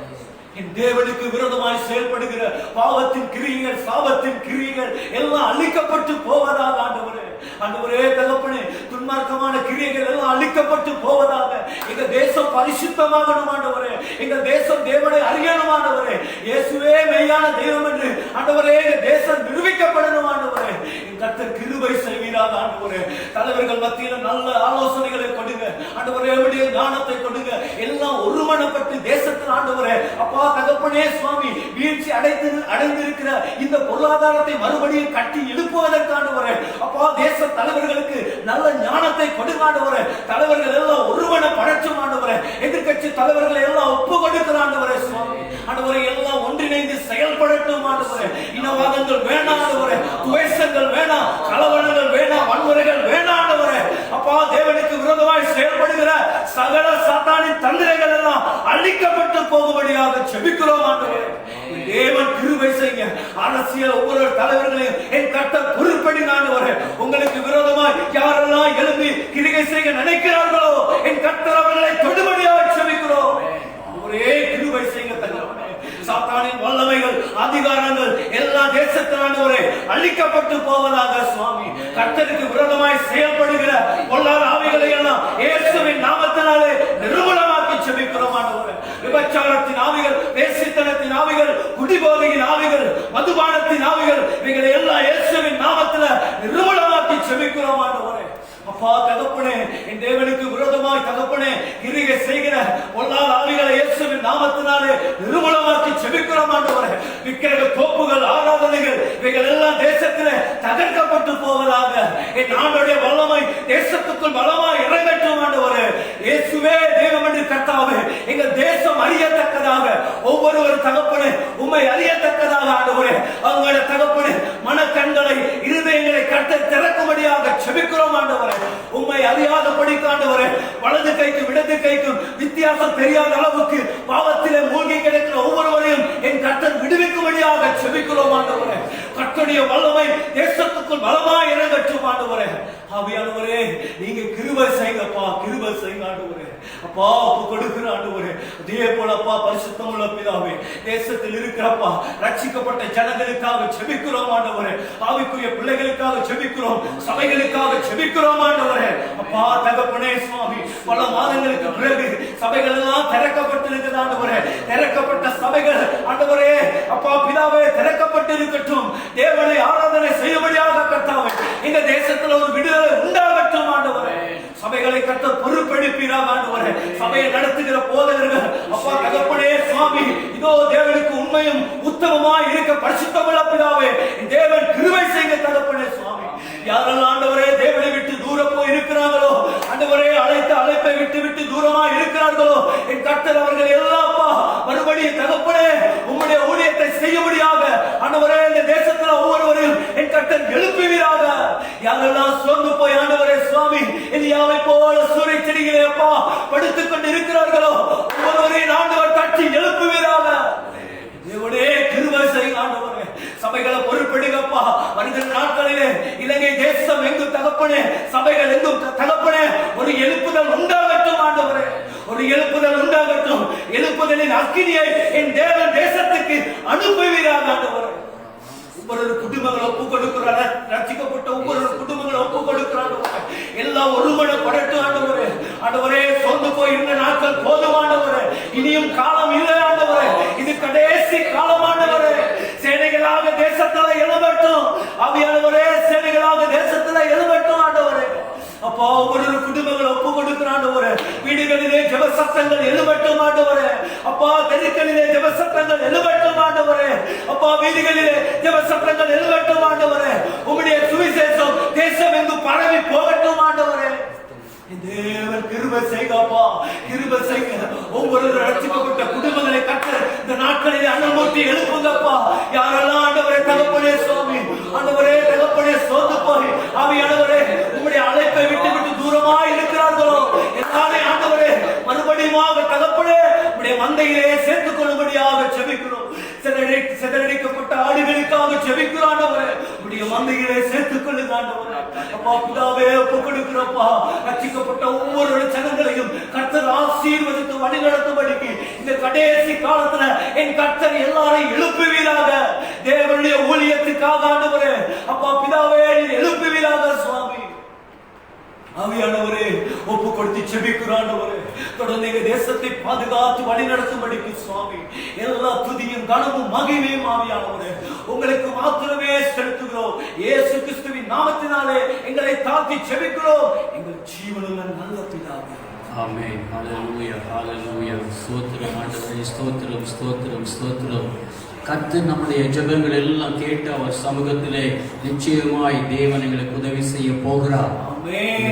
என் தேவனுக்கு விரோதமாய் செயல்படுகிற பாவத்தின் கிரியைகள், சாபத்தின் கிரியைகள் எல்லாம் அழிக்கப்பட்டு போவதாக ஆண்டவரே. ஆண்டவரே தகப்பனே, துன்மார்க்கமான கிரியைகள் எல்லாம் அழிக்கப்பட்டு போவதாக. எங்க தேசம் பரிசுத்தமாகணும் ஆண்டவரே. எங்க தேசம் தேவனை அறியணும் ஆண்டவரே. இயேசுவே மெய்யான தெய்வம் என்று ஆண்டவரே எங்க தேசம் நிரூபிக்கப்படணும் ஆண்டவரே. என் கர்த்தர் கிருபை செய்வீராக ஆண்டவரே. தலைவர்கள் மத்தியில நல்ல ஆலோசனைகளை கொடுங்க ஆண்டவரே. உம்முடைய ஞானத்தை கொடுங்க. எல்லாம் ஒருமனப்பட்டு தேசத்தில் ஆண்டவரே, அப்பா தகப்பனே சுவாமி, வீழ்ச்சி அடைந்திருக்கிற இந்த பொருளாதாரத்தை மறுபடியும் கட்டி எழுப்புவதற்கு ஆண்டவரே, அப்பா தேச தலைவர்களுக்கு நல்ல ஞானத்தை கொடுங்காண்டவரே. தலைவர்கள் எல்லாம் ஒருவன படைச்சும் ஆண்டவரே. எதிர்கட்சி தலைவர்களை எல்லாம் ஒப்பு கொடுக்கிற ஆண்டவரே சுவாமி, ஆண்டவரே எல்லாம் ஒன்றிணைந்து செயல்படட்டும் ஆண்டவரே. இனவாதங்கள் வேணாம் ஆண்டவரே, துவேஷங்கள் வேணாம், கலவரங்கள் வேணாம், வன்முறைகள் வேணாம் ஆண்டவரே. அப்பா தேவனுக்கு விரோதமாய் செயல்படுகிற சகல சாத்தானின் தந்திரங்கள் எல்லாம் அழிக்கப்பட்டு போகும்படியாக செபிக்கிறோம் ஆண்டவரே. தேவன் கிருபை செய்ய அரசியல் ஒவ்வொரு தலைவர்களையும் என் கர்த்தர் பொறுப்பெடுங்க ஆண்டவரே. உங்களுக்கு விரோதமாய் யாரெல்லாம் எழுப்பி கிரிகை செய்ய நினைக்கிறார்களோ, என் கர்த்தர் அவர்களை தொடுபடியாக செபிக்கிறோம். ஒரே கிருபை செய்ய தகப்பனே. சாத்தானின் வல்லமைகள், அதிகாரங்கள் எல்லா தேசத்தில் ஆண்டவரே அழிக்கப்பட்டு போவதாக சுவாமி. கர்த்தருக்கு விரோதமாய் செயல்படுகிற பொல்லாத ஆவிகளை எல்லாம் இயேசுவின் நாமத்தினாலே நிர்மூலமாக்கி செபிக்கிறோம் ஆண்டவரே. விபச்சாரத்தின் ஆவிகள், வேசித்தனத்தின் ஆவிகள், குடிபோதையின் ஆவிகள், மதுபானத்தின் ஆவிகள், இவைகளை எல்லாம் இயேசுவின் நாமத்தில் நிர்மூலமாக்கி செபிக்கிறோம் ஆண்டவரே. அப்பா தகப்பனே, என் தேவனுக்கு விரோதமாய் தகப்பனே கிரியை செய்கிற பொல்லாத ஆவிகளை இயேசுவின் நாமத்தினாலே நிர்மூலமாக்கி செபிக்கிறோம் ஆண்டவரே. விக்கிரக தோப்புகள், ஆராதனைகள் இவைகள் எல்லாம் தேசத்திலே தகர்க்கப்பட்டு போவதாக. என் ஆண்டவருடைய வல்லமை தேசத்துக்குள் பலமாய் இறங்கட்டும் ஆண்டவரே. இயேசுவே தேவன் என்று கர்த்தாவே, எங்கள் தேசம் அறியத்தக்கதாக, ஒவ்வொருவர் தகப்பனே உம்மை அறியத்தக்கதாக ஆண்டவரே, அவங்களுடைய தகப்பனே மனக்கண்களை, இருதயங்களை கர்த்தர் திறக்கும்படியாக செபிக்கிறோம் ஆண்டவரே. உம்மை அறியாத படிக்காண்டவரே, வலது கைக்கும் இடது கைக்கும் வித்தியாசம் தெரியாத அளவுக்கு பாவத்திலே மூழ்கி கிடக்கிற ஒவ்வொருவரையும் என் கர்த்தர் விடுவிக்கும்படியாக செபிக்கிறோம் ஆண்டவரே. கர்த்தருடைய வல்லமை தேசத்துக்குள் பலமாய் இறங்கட்டும் ஆண்டவரே. ஆவியானவரே, நீங்க கிருபை செய்யுங்கப்பா, கிருபை செய்யுங்க ஆண்டவரே. அப்பா ஒப்பு கொடுக்கிற ஆண்டவரே, அதே போல அப்பா பரிசுத்தமுள்ள பிதாவே, தேசத்தில் இருக்கிறப்பா ரட்சிக்கப்பட்ட ஜனங்களுக்காக செபிக்கிறோம் ஆண்டவரே. ஆவிக்குரிய பிள்ளைகளுக்காக செபிக்கிறோம், சபைகளுக்காக செபிக்கிறோம் ஆண்டவரே. அப்பா தகப்பனே சுவாமி, பல மாதங்களுக்கு பிறகு சபைகள் எல்லாம் திறக்கப்பட்டிருக்கிறது ஆண்டவரே. திறக்கப்பட்ட சபைகள் ஆண்டவரே, அப்பா பிதாவே திறக்கப்பட்டு இருக்கட்டும். தேவனை ஆராதனை செய்யும்படியாக கர்த்தாவே எங்க தேசத்தில் ஒரு விடுதலை உண்டாகட்டும் ஆண்டவரே. சபைகளை கர்த்தர் பொறுப்பெடுப்பீராக ஆண்டவரே. சபையை நடத்துகிற போதகர்கள் அப்பா தகப்பனே சுவாமி, இதோ தேவனுக்கு உண்மையும் உத்தமமாய் இருக்க பரிசுத்தமுள்ள பிதாவே தேவன் கிருபை செய்ய தகப்பனே சுவாமி. யாரெல்லாம் ஆண்டவரே தேவனை விட்டு தூரம் போய் இருக்கிறார்களோ, ஆண்டவரே அழைத்த அழைப்பை விட்டு விட்டு தூரமா இருக்கிறார்களோ, என் கர்த்தர் அவர்கள் எல்லாம் மறுபடியும் தகப்பனே உம்முடைய ஊழியத்தை செய்யும்படியாக ஆண்டவரே இந்த தேசத்துல ஒவ்வொருவரையும் என் கர்த்தர் எழுப்புவீராக. யாரெல்லாம் சோர்ந்து போய் ஆண்டவரே சுவாமி எலியாவை போல சூறை செடிகளே அப்பா படுத்துக் கொண்டு இருக்கிறார்களோ, ஒவ்வொருவரையும் ஆண்டவர் தட்டி எழுப்புவீராக. தேவனே கிருபை செய்யுங்க ஆண்டவரே. சபைகளை பொறுப்பெடுங்கப்பா. வருகிற நாட்களிலே இலங்கை தேசம் எங்கும் தகப்பனே, சபைகள் எங்கும் தகப்பனே ஒரு எழுப்புதல் உண்டாகட்டும் ஆண்டவரே. ஒரு எழுப்புதல் உண்டாகட்டும். எழுப்புதலின் அக்கினியை என் தேவன் தேசத்துக்கு அனுப்புவீராக ஆண்டவரே. ஒவ்வொரு குடும்பங்களை ஒப்பு கொடுக்கிறார், ரட்சிக்கப்பட்ட ஒவ்வொரு குடும்பங்களை ஒப்பு கொடுக்கிறார். எல்லாம் ஒருமனப்படட்டும் ஆண்டவரே. ஆண்டவரே சோர்ந்து போய் இருந்த நாட்கள் போதும் ஆண்டவரே. இனியும் காலம் இல்லை ஆண்டவரே. இது கடைசி காலம் ஆண்டவரே. சேனைகளாக தேசத்துல எழும்பட்டும் ஆவியானவரே. சேனைகளாக தேசத்துல எழும்பட்டும் ஆண்டவரே. அப்பா ஒவ்வொரு குடும்பங்களை ஒப்பு கொடுக்கிற ஆண்டவரே. வீடுகளிலே ஜெப சத்தங்கள் எழும்பட்டும் ஆண்டவரே. அப்பா தெருக்களிலே ஜெப சத்தங்கள் எழும்பட்டும் ஆண்டவரே. அப்பா வீடுகளிலே ஜெப சத்தங்கள் எழும்பட்டும் ஆண்டவரே. உம்முடைய சுவிசேஷம் தேசம் எங்கும் பரவி போகட்டும் ஆண்டவரே. தேவன் கிருபை செய்கப்பா, கிருபை செய்க. ஒவ்வொரு ரட்சிக்கப்பட்ட குடும்பங்களை கட்ட இந்த நாட்களில் அனுமதி எழுப்புங்கப்பா. யாரெல்லாம் ஆண்டவரே தகப்பனே சுவாமி, ஆண்டவரே தகப்பனே சோர்ந்து போய் ஆவியானவரே உம்முடைய அழைப்பை விட்டு விட்டு தூரமாய் இருக்கிறார்களோ எல்லாமே ஆண்டவரே மறுபடியும் தகப்பனே உம்முடைய மந்தையிலே சேர்த்துக் கொள்ளும்படியாக செபிக்கிறோம். சிதறடிக்கப்பட்ட ஆடுகளுக்காக செபிக்கிறோம் ஆண்டவரே, உம்முடைய மந்தையிலே சேர்த்துக் கொள்ளுங்க ஆண்டவரே. அப்பா பிதாவே ஒப்புக் கொடுக்கிறப்பா, ரட்சிக்கப்பட்ட ஒவ்வொரு ஜனங்களையும் கர்த்தர் ஆசீர்வதித்து வழிநடத்தும்படிக்கு இந்த கடைசி காலத்துல என் கர்த்தர் எல்லாரையும் எழுப்புவீராக. தேவனுடைய ஊழியத்துக்காக ஆண்டவரே அப்பா பிதாவே எழுப்புவீராக சுவாமி. ஆவியானவரே ஒப்பு கொடுத்து செபிக்கிறோம் ஆண்டவரே. தொடர்ந்து எங்க தேசத்தை பாதுகாத்து வழி நடத்தும்படிக்கு சுவாமி எல்லா துதியும் கனமும் மகிமையும் ஆவியானவரே உங்களுக்கு மாத்திரமே செலுத்துகிறோம். இயேசு கிறிஸ்துவின் நாமத்தினாலே எங்களை தாழ்த்தி செபிக்கிறோம் எங்கள் ஜீவனுள்ள நல்ல பிதாவே. ஆமென். ஹல்லேலூயா, ஹல்லேலூயா. ஸ்தோத்திரம் ஆண்டவரே, ஸ்தோத்திரம், ஸ்தோத்திரம், ஸ்தோத்திரம். கர்த்தர் நம்முடைய ஜெபங்கள் எல்லாம் கேட்டு அவர் சமூகத்திலே நிச்சயமாய் தேவன் எங்களுக்கு உதவி செய்ய போகிறார்.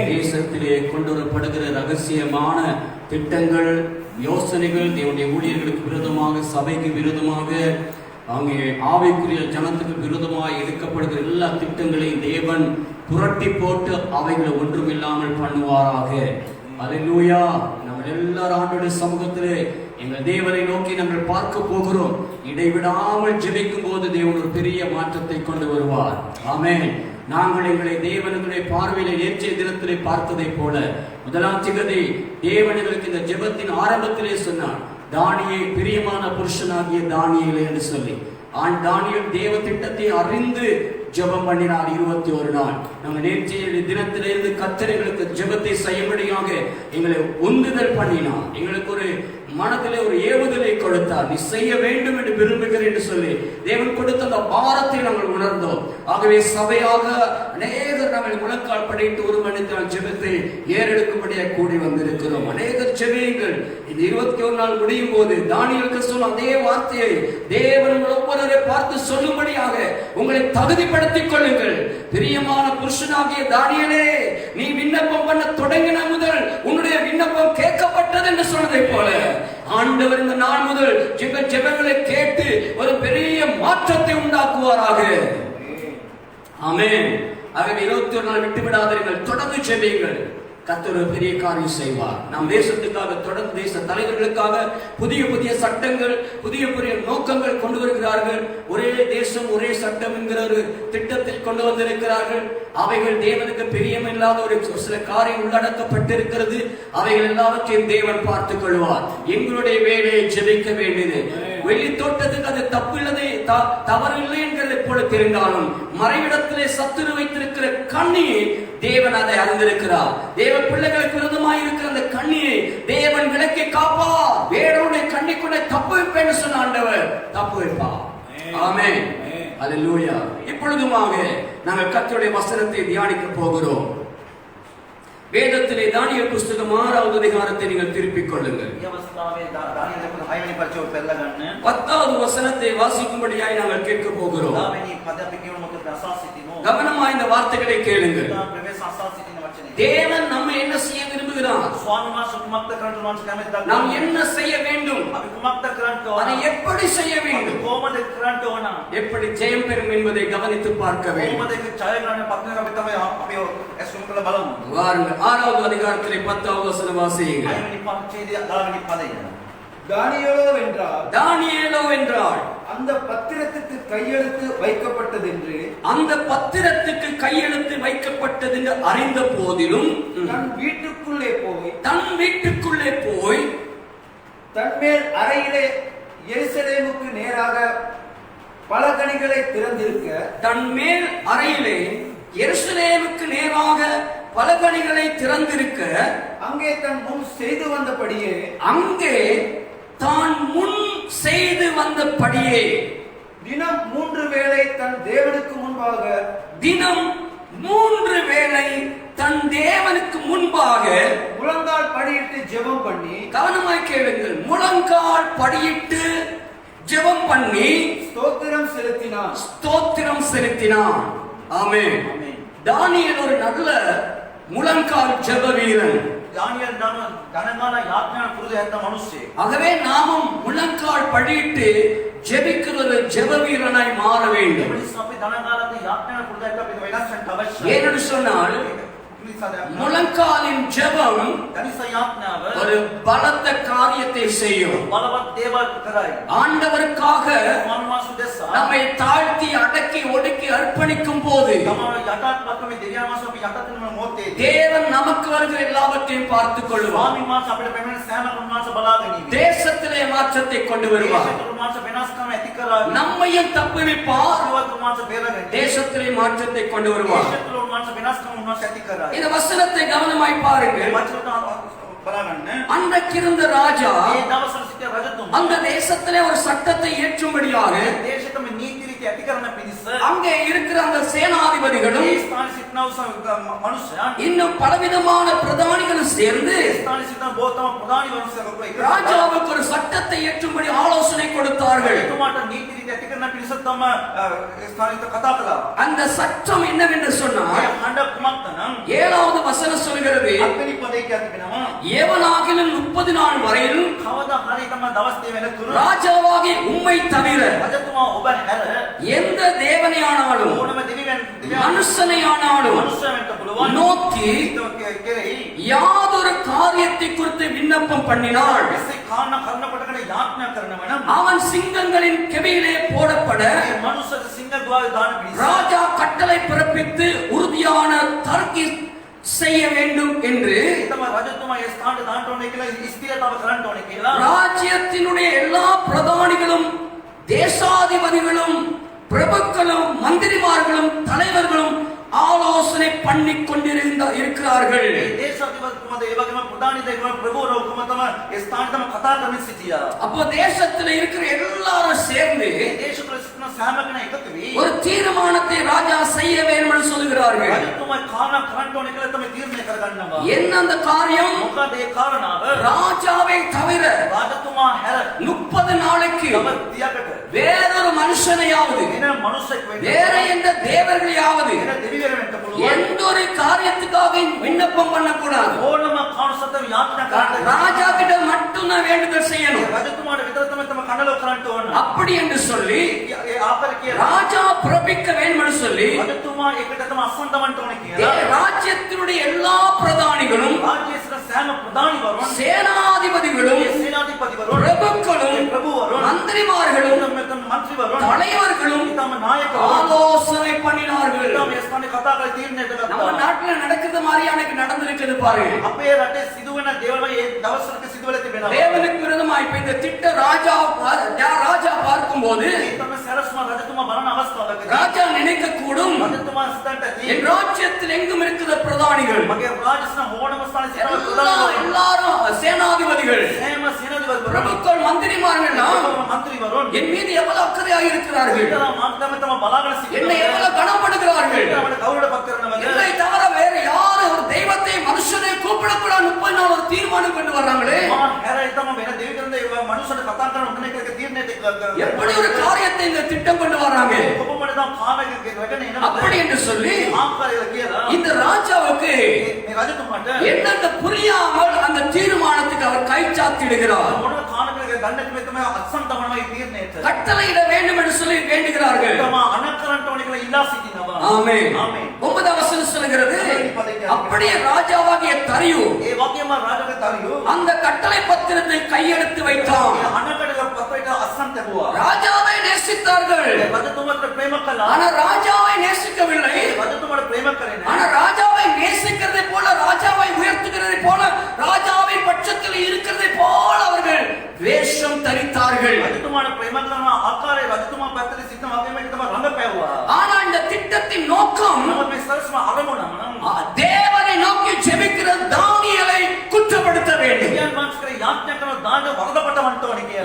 தேசத்திலே கொண்டு வரப்படுகிற ரகசியமான திட்டங்கள், யோசனைகள், தேவனுடைய ஊழியர்களுக்கு விரோதமாக, சபைக்கு விரோதமாக, அங்கே ஆவிக்குரிய ஜனத்துக்கு விரோதமாக எடுக்கப்படுகிற எல்லா திட்டங்களையும் தேவன் புரட்டி போட்டு அவைகளை ஒன்றுமில்லாமல் பண்ணுவாராக. அல்லேலூயா. நம்ம எல்லாரும் ஆண்டவருடைய சமூகத்திலே எங்கள் தேவனை நோக்கி நாங்கள் பார்க்க போகிறோம். இடைவிடாமல் ஜெபிக்கும் போது தேவன் ஒரு பெரிய மாற்றத்தை கொண்டு வருவார். ஆமென். நாங்கள் எங்களை தேவனுடைய பார்வையில நேற்றைய தினத்திலே பார்த்ததை போல முதலாம் திகதி தேவன் எங்களுக்கு இந்த ஜெபத்தின் ஆரம்பத்திலே சொன்னார், தானியேல் பிரியமான புருஷனாகிய தானியேல் என்று சொல்லி. தானியேல் தேவ திட்டத்தை அறிந்து ஜெபம் பண்ணினார் 21 நாள். நாங்கள் நேற்றைய தினத்திலிருந்து கர்த்தர் எங்களுக்கு ஜெபத்தை செய்யும்படியாக எங்களை உந்துதல் பண்ணினார். எங்களுக்கு ஒரு மனதிலே ஒரு ஏவுதலை கொடுத்தார். நீ செய்ய வேண்டும் என்று விரும்புகிறேன் என்று சொல்லி தேவன் கொடுத்த அந்த பாரத்தை நாங்கள் உணர்ந்தோம். ஆகவே சபையாக அநேகர் நாங்கள் முழங்கால் படைத்து ஒரு மனிதனால் ஜெபத்தை ஏறெடுக்கும்படியாக கூடி வந்திருக்கிறோம். அநேகர் ஜெபியுங்கள். இந்த 21 நாள் முடியும் போது தானியேலுக்கு சொன்ன அதே வார்த்தையை தேவன் ஒவ்வொருவரை பார்த்து சொல்லும்படியாக உங்களை தகுதிப்படுத்திக் கொள்ளுங்கள். பிரியமான புருஷனாகிய தானியேலே, நீ விண்ணப்பம் பண்ண தொடங்கின முதல் உன்னுடைய விண்ணப்பம் கேட்கப்பட்டது என்று சொன்னதை போல ஆண்டவர் இந்த நாள் முதல் ஜெபங்களை கேட்டு ஒரு பெரிய மாற்றத்தை உண்டாக்குவாராக. ஆமென். ஆகவே 21 நாள் விட்டு விடாதீர்கள், தொடர்ந்து ஜெபியுங்கள். கர்த்தர் ஒரு பெரிய காரியம் செய்வார். நம் தேசத்துக்காக தொடர்ந்து தேச தலைவர்களுக்காக புதிய புதிய சட்டங்கள், புதிய புதிய நோக்கங்கள் கொண்டு வருகிறார்கள். ஒரே தேசம் ஒரே சட்டம் என்கிற ஒரு திட்டத்தை கொண்டு வந்திருக்கிறார்கள். அவைகள் தேவனுக்கு பிரியமில்லாத ஒரு சில காரியம் உள்ளடக்கப்பட்டிருக்கிறது. அவைகள் எல்லாவற்றையும் தேவன் பார்த்துக் கொள்வார். எங்களுடைய வேலையை ஜெபிக்க வேண்டியது. வெளி தோட்டத்துக்கு அது தப்பில்லதை தவறில்லை என்கிறதை போல தெரிந்தாலும் மறைவிடத்திலே சத்துரு வைத்திருக்கிற கண்ணியை தேவன் அதை அறிந்திருக்கிறார். தேவ பிள்ளைகளுக்கு விரோதமாய் இருக்கிற அந்த கண்ணியை தேவன் விலக்கி காப்பார். வேறோட கண்ணிக்குள்ளே தப்பு வைப்பேன்னு சொன்ன ஆண்டவர் தப்பு வைப்பார். ஆமென். அல்லேலூயா. இப்பொழுதுமாக நாங்கள் கர்த்தருடைய வசனத்தை தியானிக்க போகிறோம். வேதத்திலே தானியேல் புஸ்தகம் 6வது அதிகாரத்தை நீங்கள் திருப்பிக் கொள்ளுங்கள். 10வது வசனத்தை வாசிக்கும்படியாய் நாங்கள் கேட்க போகிறோம். கவனமாய் இந்த வார்த்தைகளை கேளுங்கள். தேவன் நம்ம என்ன செய்ய விரும்புகிறார்? நாம் என்ன செய்ய வேண்டும்? அதை எப்படி செய்ய வேண்டும்? எப்படி ஜெயம் பெறும் என்பதை கவனித்து பார்க்க வேண்டும். வாருங்கள் 6வது அதிகாரத்திலே 10வது வசனம் வாசியுங்கள். தானியேலோ என்றால் அந்த பத்திரத்துக்கு கையெழுத்து வைக்கப்பட்டது என்று அறிந்த போதிலும் தன் வீட்டுக்குள்ளே போய் தன்மேல் அறையிலே எருசலேமுக்கு நேராக பலகணிகளை திறந்திருக்க அங்கே தான் முன் செய்து வந்தபடியே தினம் 3 வேளை தன் தேவனுக்கு முன்பாக முழங்கால் படியிட்டு ஜெபம் பண்ணி, கவனமாய் கேளுங்கள், முழங்கால் படியிட்டு ஜெபம் பண்ணி ஸ்தோத்திரம் செலுத்தினான். ஆமென். தானியேல் ஒரு நல்ல முழங்கால் ஜெப வீரன். ದಾನಿಯಲ್ ಧನಗಾನ ಯಾಜ್ಞಾನ ಕುರಿತು ಅಂತ ಮನುಷ್ಯ. ஆகவே நாமும் முழங்கால் படியிட்டு ஜெபிக்கிற ஒரு ஜெப வீரனாய் மாற வேண்டும். ஏனென்று சொன்னால் முழங்காலின் ஜெபம் ஒரு பலத்த காரியத்தை செய்யும். ஆண்டவருக்காக நம்மை தாழ்த்தி அடக்கி ஒடுக்கி அர்ப்பணிக்கும் போது தேவன் நமக்கு வருகிற எல்லாவற்றையும் பார்த்துக் கொள்வார். தேசத்திலே மாற்றத்தை கொண்டு வருவார். நம்மையும் தப்புவிப்பார். தேசத்திலே மாற்றத்தை கொண்டு வருவார். இந்த வசனத்தை கவனமாய் பாருங்கள். அன்றைக்கு இருந்த ராஜா அந்த தேசத்திலே ஒரு சட்டத்தை ஏற்றும்படியாக அங்கே இருக்கிற அந்த சேனாதிபதிகளும் இன்னும் பலவிதமான பிரதானிகளும் சேர்ந்து ராஜாவுக்கு ஒரு சட்டத்தை ஏற்றும்படி ஆலோசனை கொடுத்தார்கள். அந்த சட்டம் என்னவென்று சொன்னால் 7வது வசனம் சொல்கிறது, எவனாகிலும் 30 நாள் வரையில் ராஜாவாகி உம்மை தவிர எந்த தேவனையானாலும் மனுஷனையானாலும் நோக்கி யாதொரு காரியத்தை குறித்து விண்ணப்பம் பண்ணினாள் அவன் சிங்கங்களின் கெபியிலே போடப்பட ராஜா கட்டளை பிறப்பித்து உறுதியான தர்க்கி செய்ய வேண்டும் என்று ராஜ்யத்தினுடைய எல்லா பிரதானிகளும் தேசாதிபதிகளும் பிரபுக்களும் மந்திரிமார்களும் தலைவர்களும் ஆலோசனை பண்ணி கொண்டிருக்கிறார்கள். அப்போ தேசத்தில் இருக்கிற எல்லாரும் சேர்ந்து ஒரு தீர்மானத்தை ராஜா செய்ய வேண்டும் என்று சொல்கிறார்கள். என்ன அந்த காரியம்? ராஜாவை தவிர 30 நாளைக்கு வேறொரு மனுஷனையாவது வேற எந்த தேவர்களையாவது எந்த ஒரு காரியத்துக்காக விண்ணப்பம் பண்ணக்கூடாது. ராஜா கிட்ட மட்டும் நான் வேண்டுதல் செய்யணும். அப்படி என்று சொல்லி ராஜா பிறப்பிக்க வேண்டும் என்று சொல்லி ராஜ்யத்தினுடைய எல்லா பிரதானிகளும் சேனாதிபதிகளும் பிரபுக்களும் மந்திரிமார்களும் தலைவர்களும் ஆலோசனை பண்ணினார்கள். நம்ம நாட்டில் நடக்கிறது மாதிரி அன்னைக்கு நடந்திருக்கிறது பாருங்க. தேவனுக்கு விரோதமாய் இந்த திட்ட ராஜா பார்க்கும்போது ராஜா நினைக்க கூடும், என் ராஜ்யத்தில் எங்கும் இருக்கிற பிரதானிகள் எல்லாரும் சேனாதிபதிகள் பிரபுக்கள் மந்திரிமார்கள் என் மீது எவ்வளவு அக்கறையாக இருக்கிறார்கள், என்னை எவ்வளவு கனப்படுகிறார்கள், என்னை தவிர வேற யாரும் ஒரு தெய்வத்தை மனுஷனை கூப்பிடக்கூடாது 30 நாள் ஒரு தீர்மானம் கொண்டு வர்றாங்களே. எப்படி ஒரு காரியத்தை இந்த திட்டம் கொண்டு வர்றாங்க? அப்படி என்று சொல்லி இந்த ராஜாவுக்கு என்னென்ன புரியாமல் அந்த தீர்மானத்துக்கு அவர் கை சாத்திடுகிறார். கட்டளையிட வேண்டும் என்று சொல்லி வேண்டுகிறார்கள். ஆமென். 9வது வசனம் சொல்கிறது, அப்படியே ராஜாவாகிய தரியு அந்த கட்டளை பத்திரத்தை கையெழுத்து வைத்தான். ராஜாவை நேசித்தார்கள், ஆனா ராஜாவை நேசிக்கவில்லை. ஆனா ராஜாவை நேசிக்கிறதை போல, ராஜாவை உயர்த்துகிறதை போல, ராஜாவை பட்சத்தில் இருக்கிறதை போல அவர்கள் வேஷம் தரித்தார்கள். ஆனா இந்த திட்டத்தின் நோக்கம் தேவனை நோக்கி ஜெபிக்கிற தானியேலை குற்றப்படுத்த வேண்டும்.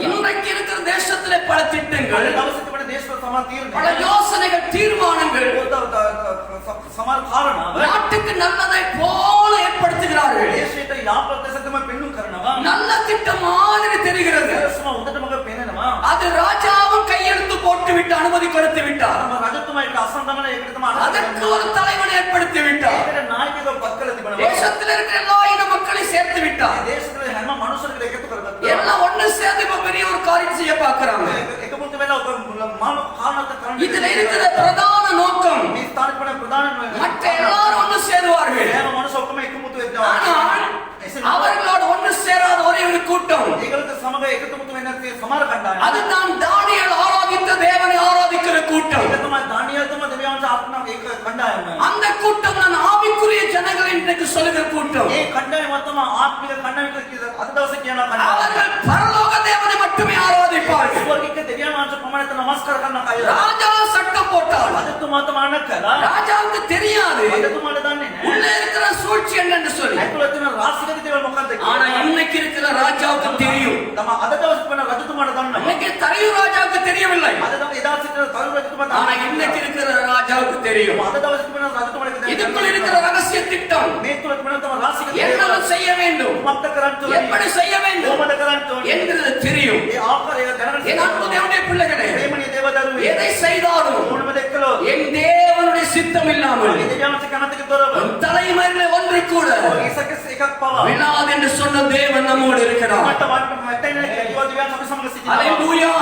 இன்றைக்கு இருக்கிற தேசத்திலே பல திட்டங்கள், பல யோசனைகள், தீர்மானங்கள் நாட்டுக்கு நல்லதை போல ஏற்படுத்துகிறார்கள். நல்ல திட்டம் மாதிரி தெரிகிறது. அது ராஜாவும் கையெழுத்து போட்டு விட்டு அனுமதி கொடுத்து விட்டார். அதற்கு ஒரு தலைவன் ஏற்படுத்தி விட்டார். தேசத்தில் இருக்கிற எல்லா இன மக்களை சேர்த்து விட்டார். දේශකලේ හැම මනුස්සයෙකුට එකතු කරගත්තා. எல்லாம் ஒண்ணு சேர்ந்து இப்ப பெரிய ஒரு காரியம் செய்ய பார்க்கறாங்க. එකමුතු වෙලා කාරණාවක් කරන්න. இதுல இருக்கிற பிரதான நோக்கம் මේ ස්ථානික ප්‍රධාන மற்ற எல்லாரும் ஒண்ணு சேருவார்கள். හැම මනුස්ස ඔක්කොම එකමුතු වෙනවා. ஆனால் அவர்களோடு ஒன்று சேராத ஒரே ஒரு கூட்டம், ඒගොල්ලෝ සමග එකමුතු වෙන්නේ නැති සමහර කණ්ඩායම්. அதுதான் தானியேல் ஆராதித்த தேவனை ஆராதிக்கிற கூட்டம். ඒක තමයි දානියල්තුමා දෙවියන්ට ආත්මා ඒක කණ්ඩායම. அந்த கூட்டம் தான் ஆவிக்குரிய ஜனங்கள் இன்றைக்கு சொல்லுகிற கூட்டம். ඒ කණ්ඩායම තමයි ආත්මික කණ්ඩායම කියලා අද දවසේ කියන කණ්ඩායම. அவர்கள் பரலோக தேவனை மட்டுமே ஆராதிப்பார்கள். ස්වර්ගික දෙවියන් වහන්සේ ප්‍රමාණයට නමස්කාර කරන අය. ராஜா சட்டம் போட்டார். රජතුමා තමයි කළා. ராஜாவுக்கு தெரியாது රජතුමාට දන්නේ නැහැ. உள்ளே இருக்கிற சூழ்ச்சி என்னன்னு சொல்லி. ඇතුළත තියෙන රාශියක දේවල් මොකක්ද කියලා. ஆனா இன்னைக்கு இருக்கிற ராஜாவுக்கு தெரியும். තමයි අද දවසේ වෙන රජතුමාට දන්නවා. இன்னைக்கு தரியு ராஜாவுக்கு தெரியவில்லை. අද දවසේ එදා සිටින තරු රජතුමාට ஆனா இன்னைக்கு இருக்கிற ராஜாவுக்கு தெரியும். අද දවසේ වෙන රජතුමාට இதுக்குள்ள இருக்கிற ரகசிய திட்டம் මේ තුළ වෙන තම රාශියක என்ன செய்ய வேண்டும், මොකක්ද කරන්න ඕනේ. எப்படி செய்ய வேண்டும் කොහොමද කරන්න ඕනේ. என்கிறது தெரியும். ඒ ආකාරය දැනගන්න. என் அன்பு தேவனுடைய பிள்ளைகளே, ප්‍රේමණීය දේවදරුවේ எதை செய்தாலும் මොනම දෙකලෝ என் தேவனுடைய சித்தம் இல்லாமல் මේ දෙවියන්ට කැමතික තොරව உன் தலைமறையிலே ஒன்று கூட ඒසකස් එකක් පවා விழாது என்று சொன்ன தேவன் நம்மோடு இருக்கிறார். මට වන්න මැටෙන්නේ කිව්වා දෙවියන් අපි සමග සිටිනවා. ஹalleluya,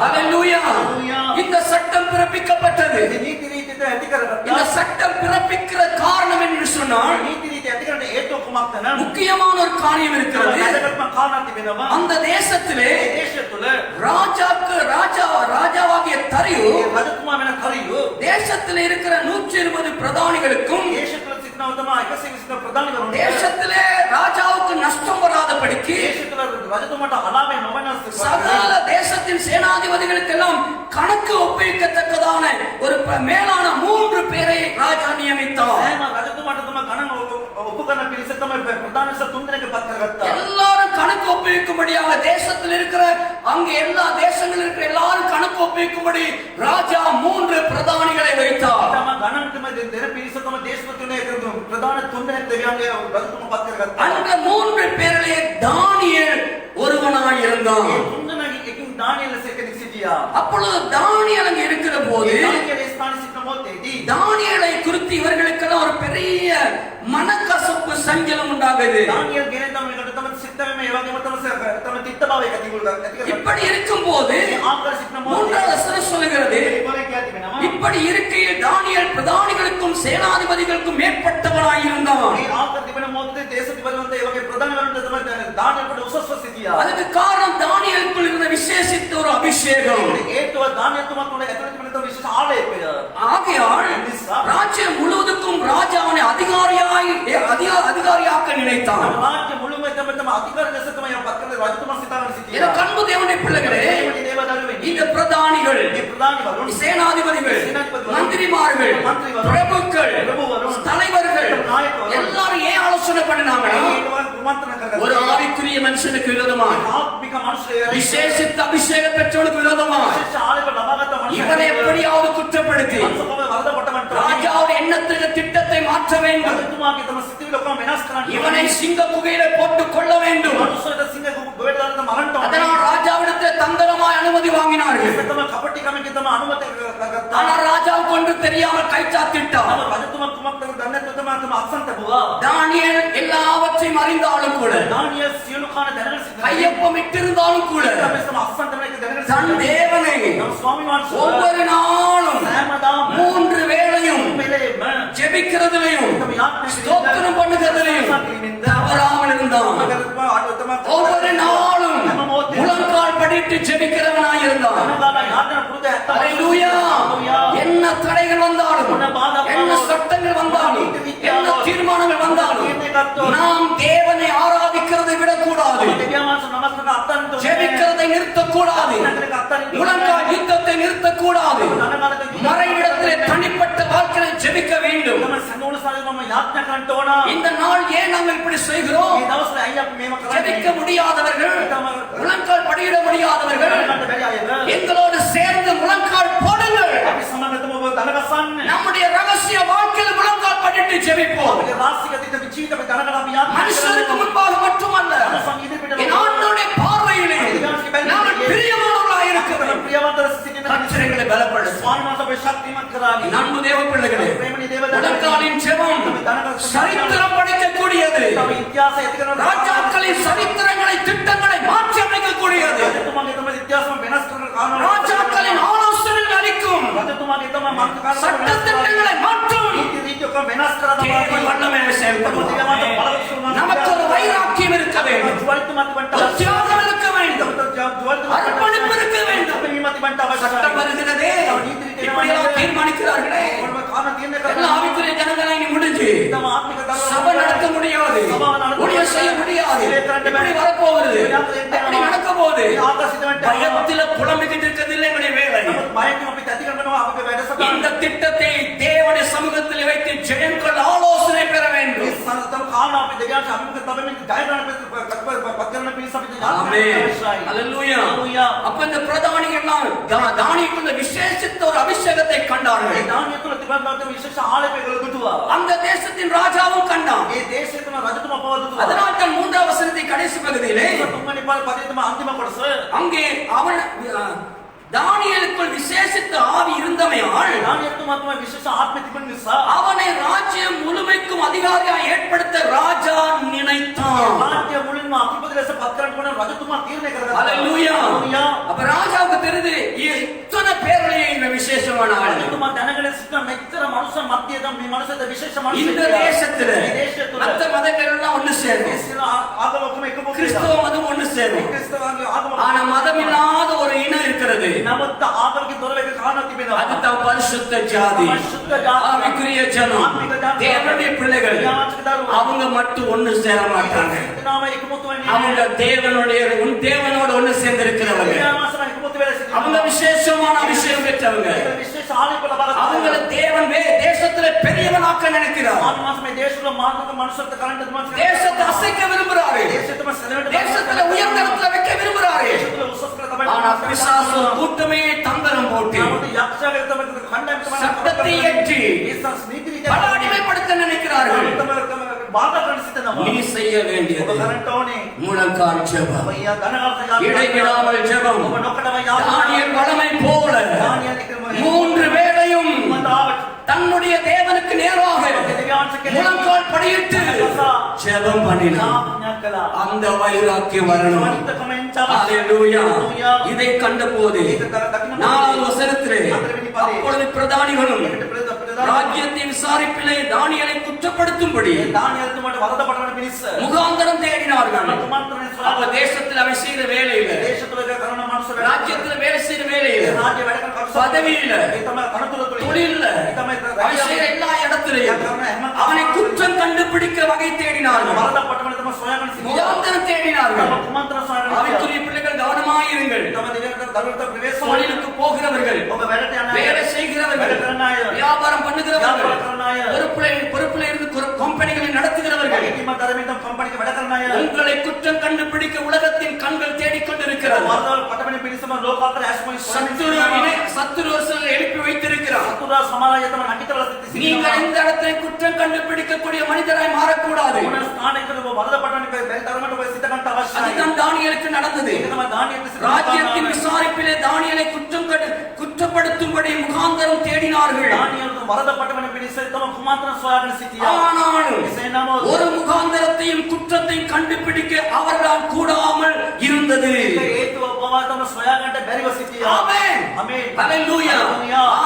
ஹalleluya. இந்த சட்டம் பிறப்பிக்கப்பட்டது. මේ නීති රීතිත ඇති කරගත්තා. இந்த சட்டம் பிறப்பிக்கிற காரணம் என்று சொன்னால் නීති රීති ඇති කරන්න හේතුව කුමක්ද නම් முக்கியமான ஒரு காரியம் இருக்கிறது. වැදගත්ම කාරණා තිබෙනවා. அந்த தேசத்திலே මේ දේශය තුළ ராஜாவாகிய தரியு මේ රජතුමා වෙන කලියු தேசத்திலே இருக்கிற 120 பிரதானிகளுக்கும் දේශය තුළ සිටිනව තමයි 120 ප්‍රධානීවරුන් தேசத்திலே ராஜாவுக்கு நஷ்டம் வராதபடிக்கு දේශය තුළ රජතුමාට අලාභය නොවන சகல தேசத்தின் சேனாதிபதிகளுக்கெல்லாம் கணக்கு ஒப்புவிக்கத்தக்கதான ஒரு மேலான 3 பேரை ராஜா நியமித்தார். හැම රජතුමාට තම ගණන් ඔප්පු කරන පිරිස තමයි ප්‍රධානස 3 දෙනෙක් පත් කරගත්තා. எல்லாரும் கணக்கு ஒப்புவிக்கும்படியாக தேசத்தில் இருக்கிற அங்க எல்லா தேசங்களில் இருக்கிற எல்லாரும் கணக்கு ஒப்புவிக்கும்படி ராஜா 3 பிரதானிகளை வைத்தார். තම ගණන් තම දෙන පිරිස තම දේශපතිනේ ප්‍රධාන 3 දෙනෙක් දෙවියන්ගේ රජතුමා පත් කරගත්තා. அந்த 3 பேரிலே தானியேல் ஒருவனாய் இருந்தான். ඒ 3 දෙනාගේ එකින් දානියෙල් කෙනෙක් සිටියා. அப்பொழுது தானியேல் அங்கே இருக்கிற போது දානියෙල් ස්ථානයේ සිටින මොහොතේදී தானியேலை குறித்து இவர்களுக்கெல்லாம் ஒரு பெரிய மனக்கசப்பு சஞ்சலம் உண்டாகுது. දානියෙල් ගෙන තම එකට තම සිත්තම මේ වගේම තම තිත්ත භාවයක තිබුණා. இப்படி இருக்கும்போது ආකාර සිටින මොහොතේ மூன்றாவது வசனம் சொல்லுகிறது, ඒකේ කියති වෙනවා. இப்படி இருக்கையில் தானியேல் பிரதானிகளுக்கும் சேனாதிபதிகளுக்கும் மேற்பட்டவனாய் இருந்தான். මේ ආකාර තිබෙන මොහොතේ දේශපතිවරුන්ට ඒ වගේ ප්‍රධානවරුන්ට තම දානියෙල්ට උසස්ව සිටියා. அதுக்கு காரணம் தானியேலுக்குள் இருந்த விசேஷித்த ஒரு அபிஷேகம். ඒතුව දානියෙල්තුමා තුන ඇතුළත තිබෙන තම විශේෂ ආලේපය. ஆகையால் ராஜ்யம் முழுவதுக்கும் ராஜாவை அதிகாரியாக்க நினைத்தான். රාජ්‍ය මුළුමනින්ම තම අධිකාර ලෙස තමයි පත් කරන රජතුමා සිතාගෙන සිටියා. என கண்பு தேவனுடைய பிள்ளைகளே, මේ දේවදරුවෙනි இந்த பிரதானிகள், මේ ප්‍රධානවරුන් சேனாதிபதிகள், மந்திரிமார்கள், பிரபுக்கள், தலைவர்கள் எல்லாரும் ஏன் ஆலோசனை பண்ணினாங்க? ஒரு ஆவிக்குரிய மனுஷனுக்கு விரோதமாக, ආත්මික මනුෂ්‍යය விசேஷித்த அபிஷேக பெற்றோருக்கு விரோதமாக විශේෂ ආලේප ලබාගත් මනුෂ්‍යය இவனை எப்படியாவது குற்றப்படுத்தி අන්සකම වරදපටමන්ට ராஜாவுடைய எண்ணத்திற்கு திட்டத்தை மாற்ற வேண்டும். රජතුමාගේ තම සිතිවිලි ඔක්කොම වෙනස් කරන්න. இவனை சிங்க குகையில போட்டுக் கொள்ள வேண்டும். මනුෂ්‍යයට සිංහ ගොඩට දාන්න මරන්න ඕනේ. அதனால் ராஜாவிடத்தில் தந்திரமாய் அனுமதி வாங்கினார்கள். ඒක තම කපටිකමකින් තම අනුමත කරගත්තා. ஆனால் ராஜா கொண்டு தெரியாமல் கைச்சாத்திட்டார். තම රජතුමා කුමක්ද දන්නේ නැත්නම් තම අක්සන්ත බුවා. தானியேல் எல்லாவற்றையும் அறிந்தாலும் கூட, දානියෙල් සියලු කාණ දැනගෙන සිටියා. கையொப்பமிட்டிருந்தாலும் கூட, තම අක්සන්ත මේක දැනගෙන தன் සිටියා. தேவனை තම ස්වාමීන් වහන්සේ ஒவ்வொரு நாளும் හැමදාම 3 வேளையும் මෙලෙම ஜெபிக்கிறதிலையும் තම යාත්‍රා ஸ்தோத்திரம் பண்ணுகிறதிலையும் தவறாமல் இருந்தான். ஒவ்வொரு நாளும் முழங்கால் படிட்டு ஜெபிக்கிறவனாய் இருந்தான். ஹalleluya. என்ன தடைகள் வந்தாலும், என்ன சட்டங்கள் வந்தாலும், என்ன தீர்மானங்கள் வந்தாலும், நாம் தேவனை ஆராதிக்கிறதை விடக்கூடாது. ஜெபிக்கிறதை நிறுத்தக்கூடாது. முழங்கால் யுத்தத்தை நிறுத்தக்கூடாது. மறைவிடத்திலே தனிப்பட்ட வாழ்க்கையை ஜெபிக்க வேண்டும். இந்த நாள் ஏன் நாங்கள் இப்படி செய்கிறோம்? ஜெபிக்க முடியாதவர்கள், முழங்கால் படியிட முடியாதவர்கள் எங்களோடு சேர்ந்து முழங்கால் போடுங்கள். நம்முடைய ரகசிய வாழ்க்கையில் முழங்கால் படிட்டு ஜெபிப்போம். மனுஷருக்கு முன்பாக மட்டுமல்ல, என் ஆண்டவருடைய பார்வையிலே நாங்கள் பிரியமானவர்களாய் இருக்கிறோம். கர்த்தரை பலப்படுத்தும். அன்பு தேவ பிள்ளைகளே, முழங்காலின் ஜெபம் சரித்திரம் படைக்கக்கூடிய கூடியது. තම ඉතිහාසය ඇති කරන ராஜாக்களின் சரித்திரங்களை திட்டங்களை மாற்றி அமைக்கக்கூடியது. රජතුමාගේ තම ඉතිහාසම වෙනස් කරන කාරණා ராஜாக்களின் ஆலோசனைகள் அளிக்கும். රජතුමාගේ තම මාර්ග කාරණා சட்ட திட்டங்களை மாற்றும். නීති රීති ඔක්කොම වෙනස් කරලා தேவன் තමයි வல்லமை செயல்படுவார். நமக்கு ஒரு வைராக்கியம் இருக்க வேண்டும். ஒரு தியாகம் இருக்க வேண்டும். அர்ப்பணிப்பு இருக்க வேண்டும். சட்டம் வருகிறதே, இப்படியெல்லாம் தீர்மானிக்கிறார்களே, எல்லா ஆவிக்குரிய ஜனங்களை இனி முடிஞ்சு சபை நடத்த முடியாது, ஊழியம் செய்ய முடியாது, இப்படி வரப்போகுது, இப்படி நடக்க போகுது. பயத்தில புலம்பிக்கிட்டு இருக்கிறதில்லை எங்களுடைய வேலை. இந்த திட்டத்தை தேவனுடைய சமூகத்தில் வைத்து ஜெயம் கொள்ள ஆலோசனை பெற வேண்டும். அப்ப இந்த பிரதானிகள் தானியேலுக்குள்ள விசேஷித்த ஒரு அபிஷேகத்தை கண்டார்கள். அந்த தேசத்தின் ராஜாவும் கண்டான். அதனால் தான் 3ஆம் வசனத்தின் கடைசி பகுதியிலே அங்கே அவன் தானியேலுக்குள் விசேஷித்த ஆவி இருந்தமையால் அவனை ராஜ்யம் முழுமைக்கும் அதிகாரியாக ஏற்படுத்த ராஜா நினைத்தான். அப்ப ராஜாவுக்கு தெரியுது இத்தனை பேருடைய இந்த விசேஷமான ஆள் இந்த தேசத்துல மற்ற மதங்கள் எல்லாம் ஒண்ணு சேரும், கிறிஸ்தவ மதம் ஒண்ணு சேரும். ஆனா மதம் இல்லாத ஒரு இனம் இருக்கிறது, அதுதான் பரிசுத்த ஜாதி, ஆவிக்குரிய ஜனம், தேவனுடைய பிள்ளைகள். அவங்க மட்டும் ஒண்ணு சேர மாட்டாங்க. அவங்க தேவனோட ஒண்ணு சேர்ந்து இருக்கிறவங்க, அவங்க விசேஷமான அபிஷேகம் பெற்றவங்க. அவங்களை தேவன் தேசத்துல பெரியவனாக்க நினைக்கிறார். தேசத்தை அசைக்க விரும்புறாரு, தேசத்துல உயர்ந்தரத்துல வைக்க விரும்புறாரு. ஆனா பிசாசு கூட்டமே தந்திரம் போட்டு சட்டத்தை ஏற்றி பல அடிமைப்படுத்த நினைக்கிறார்கள். நீ செய்ய வேண்டியது முழங்கால் ஜெபம், இடைவிடாமல் ஜெபம். தானியேல் வளமை போல 3 வேளையும் தன்னுடைய தேவனுக்கு நேராக முழங்கால் படியிட்டு ஜெபம் பண்ணினார். அந்த வைராக்கியம் வரணும். ஹல்லேலூயா. இதை கண்டபோது 4 வசனத்திலே அப்பொழுது பிரதானிகளும் ராஜ்யத்தின் விசாரிப்பிலே தானியேலை குற்றப்படுத்தும்படி முகாந்தரம் தேடினார்கள். அப்ப தேசத்தில் அவன் செய்த வேலையில, ராஜ்யத்தில் வேலை செய்த வேலையில, பதவியில, தொழில, அவன் செய்த எல்லா இடத்திலையும் அவனை குற்றம் கண்டுபிடிக்க வகை தேடினார்கள், முகாந்தரம் தேடினார்கள். அவைக்குரிய பிள்ளைகள் கவனமாயிருங்கள். தொழிலுக்கு போகிறவர்கள், வேலை செய்கிறவர்கள், வியாபாரம் பண்ணுகிறவர்கள், பொறுப்புல இருந்து கம்பெனிகளை நடத்துகிறவர்கள், உங்களை குற்றம் கண்டுபிடிக்க உலகத்தின் கண்கள் தேடிக்கொண்டிருக்கிறது. சத்துரு எழுப்பி வைத்திருக்கிறார். நீங்கள் இந்த இடத்தை குற்றம் கண்டுபிடிக்கக்கூடிய மனிதராய் மாறக்கூடாது. அதுதான் தானியேலுக்கு நடந்தது. ராஜ்யத்தின் விசாரிப்பிலே தானியேலை குற்றப்படுத்தும்படி முகாந்தரம் தேடினார்கள். ஆனாலும் ஒரு முகாந்தரத்தையும் குற்றத்தையும் கண்டுபிடிக்க அவர்களால் கூடாமல் இருந்தது.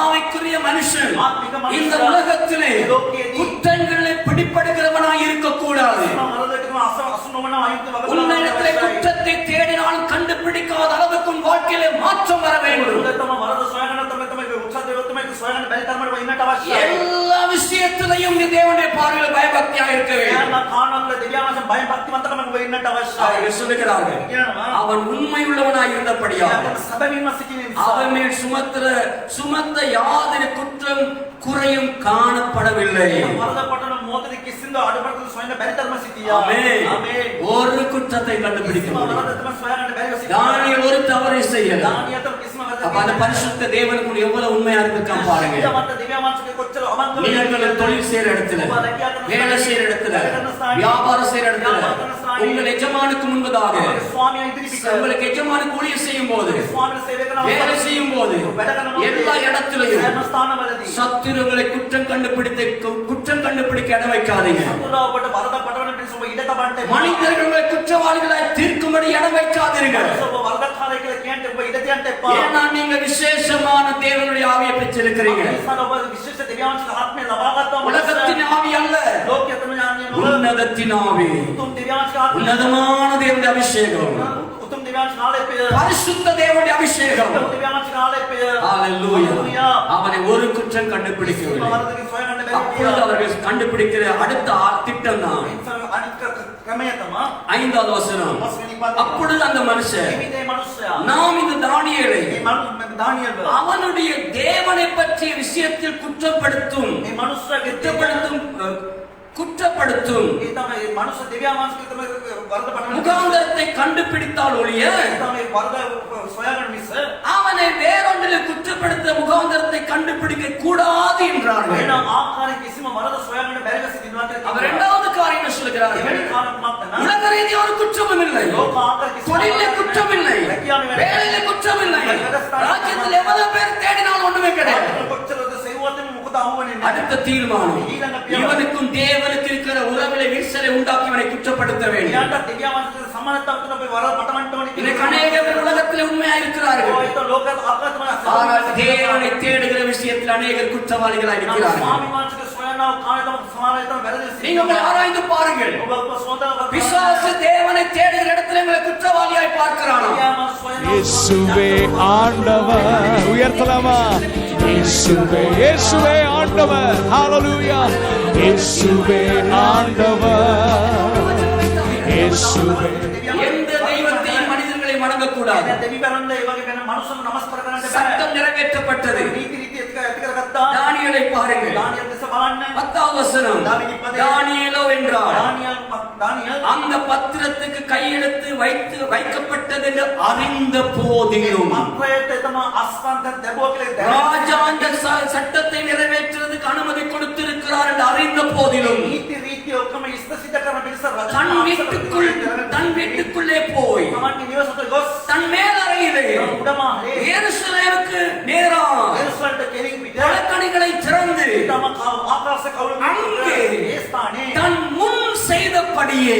ஆவிக்குரிய மனுஷன் இந்த உலகத்திலே குற்றங்களை பிடிப்படுகிறவனாய் இருக்கக்கூடாது. உன்னிடத்திலே குற்றத்தை தேடினாலும் கண்டுபிடிக்காத அளவுக்கும் வாழ்க்கையிலே மாற்றம் வர வேண்டும். எல்லா விஷயத்திலையும் நீ தேவனுடைய பார்வையில் பயபக்தியாக இருக்க வேண்டும். சொல்லுகிறார்கள் அவன் உண்மை உள்ளவனாய் இருந்தபடியால் அவன் மேல் சுமத்த யாதொரு குற்றம் குறையும் காணப்படவில்லை. ஒரு குற்றத்தை கண்டுபிடிக்க முடியும். தானியேல் ஒரு தவறை செய்யல. அப்ப அந்த பரிசுத்த தேவனுக்கு எவ்வளவு உண்மையா இருக்கான் பாருங்க. நீங்கள் தொழில் செய்யற இடத்துல, வேலை செய்யற இடத்துல, வியாபாரம் செய்யற இடத்துல, உங்கள் எஜமானுக்கு முன்பதாக உங்களுக்கு எஜமானுக்கு ஊழியம் செய்யும் போது, வேலை செய்யும் போது, எல்லா இடத்திலையும் சத்துருகளை குற்றம் கண்டுபிடிக்க இடம் வைக்காதீங்க. மனிதர்களை குற்றவாளிகளாய் தீர்க்கும்படி இடம் வைக்காதீர்கள். ஏன்னா நீங்க விசேஷமான தேவனுடைய ஆவியை பெற்றிருக்கிறீங்க. உலகத்தின் ஆவி அல்ல, உன்னதத்தின் ஆவி, உன்னதமான தேவனுடைய அபிஷேகம், பரிசுத்த தேவனுடைய அபிஷேகம். ஹல்லேலூயா. அவனை ஒரு குற்றம் கண்டுபிடிக்கவில்லை. அப்பொழுது அவர்கள் கண்டுபிடிக்கிற அடுத்த திட்டம் தான் 5வது வசனம். அப்பொழுது அந்த மனுஷன், நாம் இந்த தானியேலை அவனுடைய தேவனை பற்றிய விஷயத்தில் குற்றப்படுத்தும் முகாந்தரத்தை கண்டுபிடித்தால் ஒழிய அவனை வேறொன்றில் குற்றப்படுத்த முகாந்தரத்தை கண்டுபிடிக்க கூடாது என்றார்கள். அவர் 2வது காரியம் சொல்கிறார், உலக ரீதியாக ஒரு குற்றமும் இல்லை, தொழிலே குற்றம் இல்லை, வேலையிலே குற்றம் இல்லை, ராஜ்யத்தில் எவ்வளவு பேர் தேடினால் ஒண்ணுமே கிடையாது. அடுத்த தீர்மானம், இவனுக்கும் தேவனுக்கு இருக்கிற உறவிலே விரிசலை உண்டாக்கி இவனை குற்றப்படுத்த வேண்டும். இன்னைக்கு அநேக பேர் உலகத்தில் உண்மையா இருக்கிறார்கள், ஆனால் தேவனை தேடுகிற விஷயத்தில் அநேகர் குற்றவாளிகளாக இருக்கிறார்கள். நீங்கள் ஆராய்ந்து பாருங்கள், பிசாசு தேவனை தேடுகிற இடத்துல எங்களை குற்றவாளியாய் பார்க்கிறானா? இயேசுவே ஆண்டவர். உயர்த்தலாமா? இயேசுவே, இயேசுவே ஆண்டவர். ஹல்லேலூயா. இயேசுவே ஆண்டவர். இயேசுவே. எந்த தெய்வத்தையும் மனிதர்களை வணங்கக்கூடாது. சட்டம் நிறைவேற்றப்பட்டது. தானியேலை பாருங்கள், 10வது வசனம். தானியேலோ என்றால் அந்த பத்திரத்துக்கு கையெழுத்து வைக்கப்பட்டது என்று அறிந்த போதிலும் ராஜா அந்த சட்டத்தை நிறைவேற்றுவதற்கு அனுமதி கொடுத்திருக்கிறார் என்று அறிந்த போதிலும் தன் வீட்டுக்குள்ளே போய் தன் மேலறையிலே எருசலேமுக்கு நேராக பலகணிகளை திறந்து அங்கே தன் முன் செய்தபடியே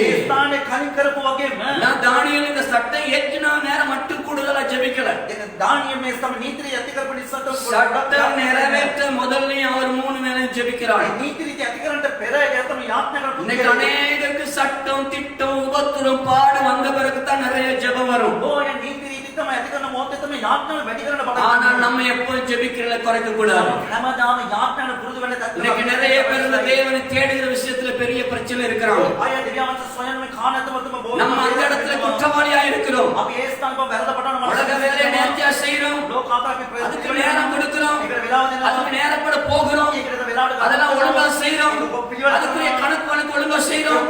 தானியேல் இந்த சட்டை ஏற்றினா நேரம் மட்டும் கூடுதலா ஜெபிக்கல. சட்டம் நிறைவேற்ற முதல்ல அவர் 3 நேரம் ஜெபிக்கிறார். இன்னைக்கு அநேகருக்கு சட்டம், திட்டம், உபத்திரம், பாடு வந்த பிறகுதான் நிறைய ஜெபம் வரும். ஆனால் நம்ம எப்போதும் ஜெபிக்கிறத குறைக்க கூடாது. இன்னைக்கு நிறைய பேர் தேவனை தேடுகிற விஷயத்துல பெரிய பிரச்சனை இருக்கிறாங்க. நம்ம அந்த இடத்துல குற்றவாளியா இருக்கிறோம். உலக வேலையை நேர்த்தியா செய்யறோம், அதுக்கு நேரம் கொடுக்கிறோம், அதுக்கு நேரப்பட போகிறோம், அதெல்லாம் ஒழுங்கா செய்யறோம், அதுக்குரிய கணக்கு ஒழுங்கா செய்யறோம்,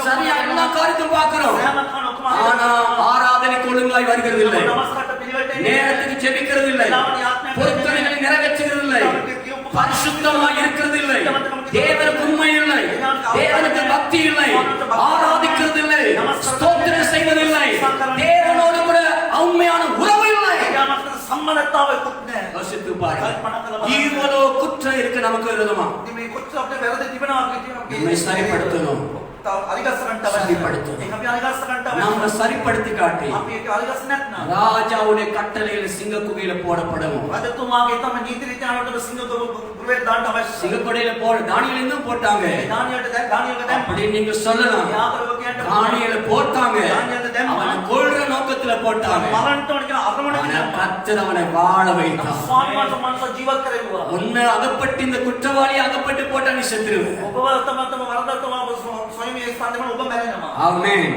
சரியா எல்லா காரியத்தையும் பார்க்கிறோம். ஆனா ஆராதனைக்கு ஒழுங்காய் வருகிறது இல்லை, நேரத்துக்கு ஜெபிக்கிறது இல்லை, பொருத்தனைகளை நிறைவேற்றுகிறது இல்லை, பரிசுத்தமாய் இருக்கிறது இல்லை, தேவனுக்கு உண்மை இல்லை, தேவனுக்கு பக்தி இல்லை, ஆராதிக்கிறது இல்லை, ஸ்தோத்திரம் செய்வதில்லை, தேவனோடு கூட உண்மையான உறவு இல்லை. இவ்வளோ குற்றம் இருக்கு நமக்கு விரோதமா. சரிப்படுத்தணும், நம்ம சரிப்படுத்தி காட்டி ராஜாவுடைய கட்டளையில் சிங்க குகையில போடப்படும். சிங்கக்குடையில தானியேல போட்டாங்க அப்படி நீங்க சொல்லலாம். தானியேல போட்டாங்க, அவனை கொல்ற நோக்கத்துல போட்டாங்க, கர்த்தர் அவனை வாழ வைத்தான். உன்னை அகப்பட்டு இந்த குற்றவாளி அகப்பட்டு போட்டா நீ செத்துருவ. ஆமென்.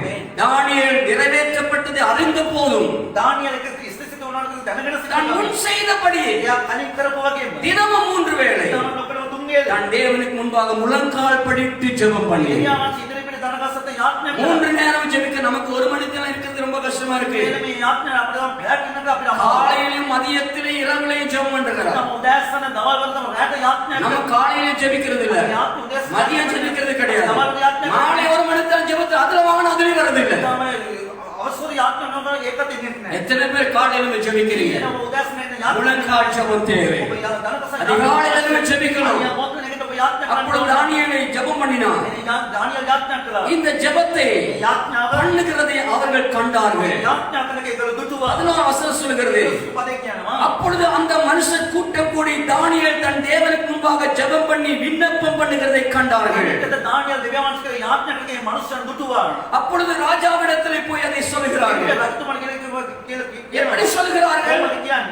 தானியேல் நிறைவேற்றப்பட்டது அறிந்த போதும் தான் முன் செய்தபடி தினமும் 3 வேளை தன் தேவனுக்கு முன்பாக முழங்கால் படிட்டு ஜெபம் பண்ணி 3 நேரம் ஜெபிக்க நமக்கு 1 மணி நேரம் இருக்கிறது ரொம்ப கஷ்டமா இருக்கு. காலையிலும் மதியத்திலே இரவுலையும் ஜெபம் பண்றாங்க. තම උදෑසන දවල් වල තම රැට යාඥා நம்ம காலையில ஜெபிக்கிறது இல்ல, மதியம் ஜெபிக்கிறது கிடையாது. மாலை 1 மணிக்கு தான் ஜெபத்து, அதுல வாங்கினா அதுலயும் வரது இல்ல. තම අවසර යාඥා කරනවා ඒකත් ඉන්නේ නැහැ. எத்தனை பேர் காலையில ஜெபிக்கிறீங்க? තම උදෑසන යාඥා முழங்கால் ஜெபம் தேவை. ඔබ දනකස அதிகாலையில ஜெபிக்கணும். මොකද නේද ඔබ යාඥා அப்பொழுது කරනවා. தானியேலை ஜெபம் பண்ணினான். දානියල් යාඥා කළා. இந்த ஜெபத்தை යාඥාව பண்ணுகிறதை அவர்கள் கண்டார்கள். යාඥා කරන එක ඒගොල්ලෝ දුටුවා. அதனால வசனம் சொல்கிறது, පදේ කියනවා. அப்பொழுது அந்த மனுஷர் கூட்டம் கூடி தானியேல் தன் தேவனுக்கு முன்பாக ஜெபம் பண்ணி விண்ணப்பம் பண்ணுகிறதை கண்டார்கள். ඒකට දානියල් දෙවියන්වහන්සේ යාඥා කරන එක මනුස්සයන් දුටුවා. அப்பொழுது ராஜாவிடத்திலே போய் அதை சொல்கிறார்கள். රජතුමාට කියලා எப்படி சொல்கிறார்கள்?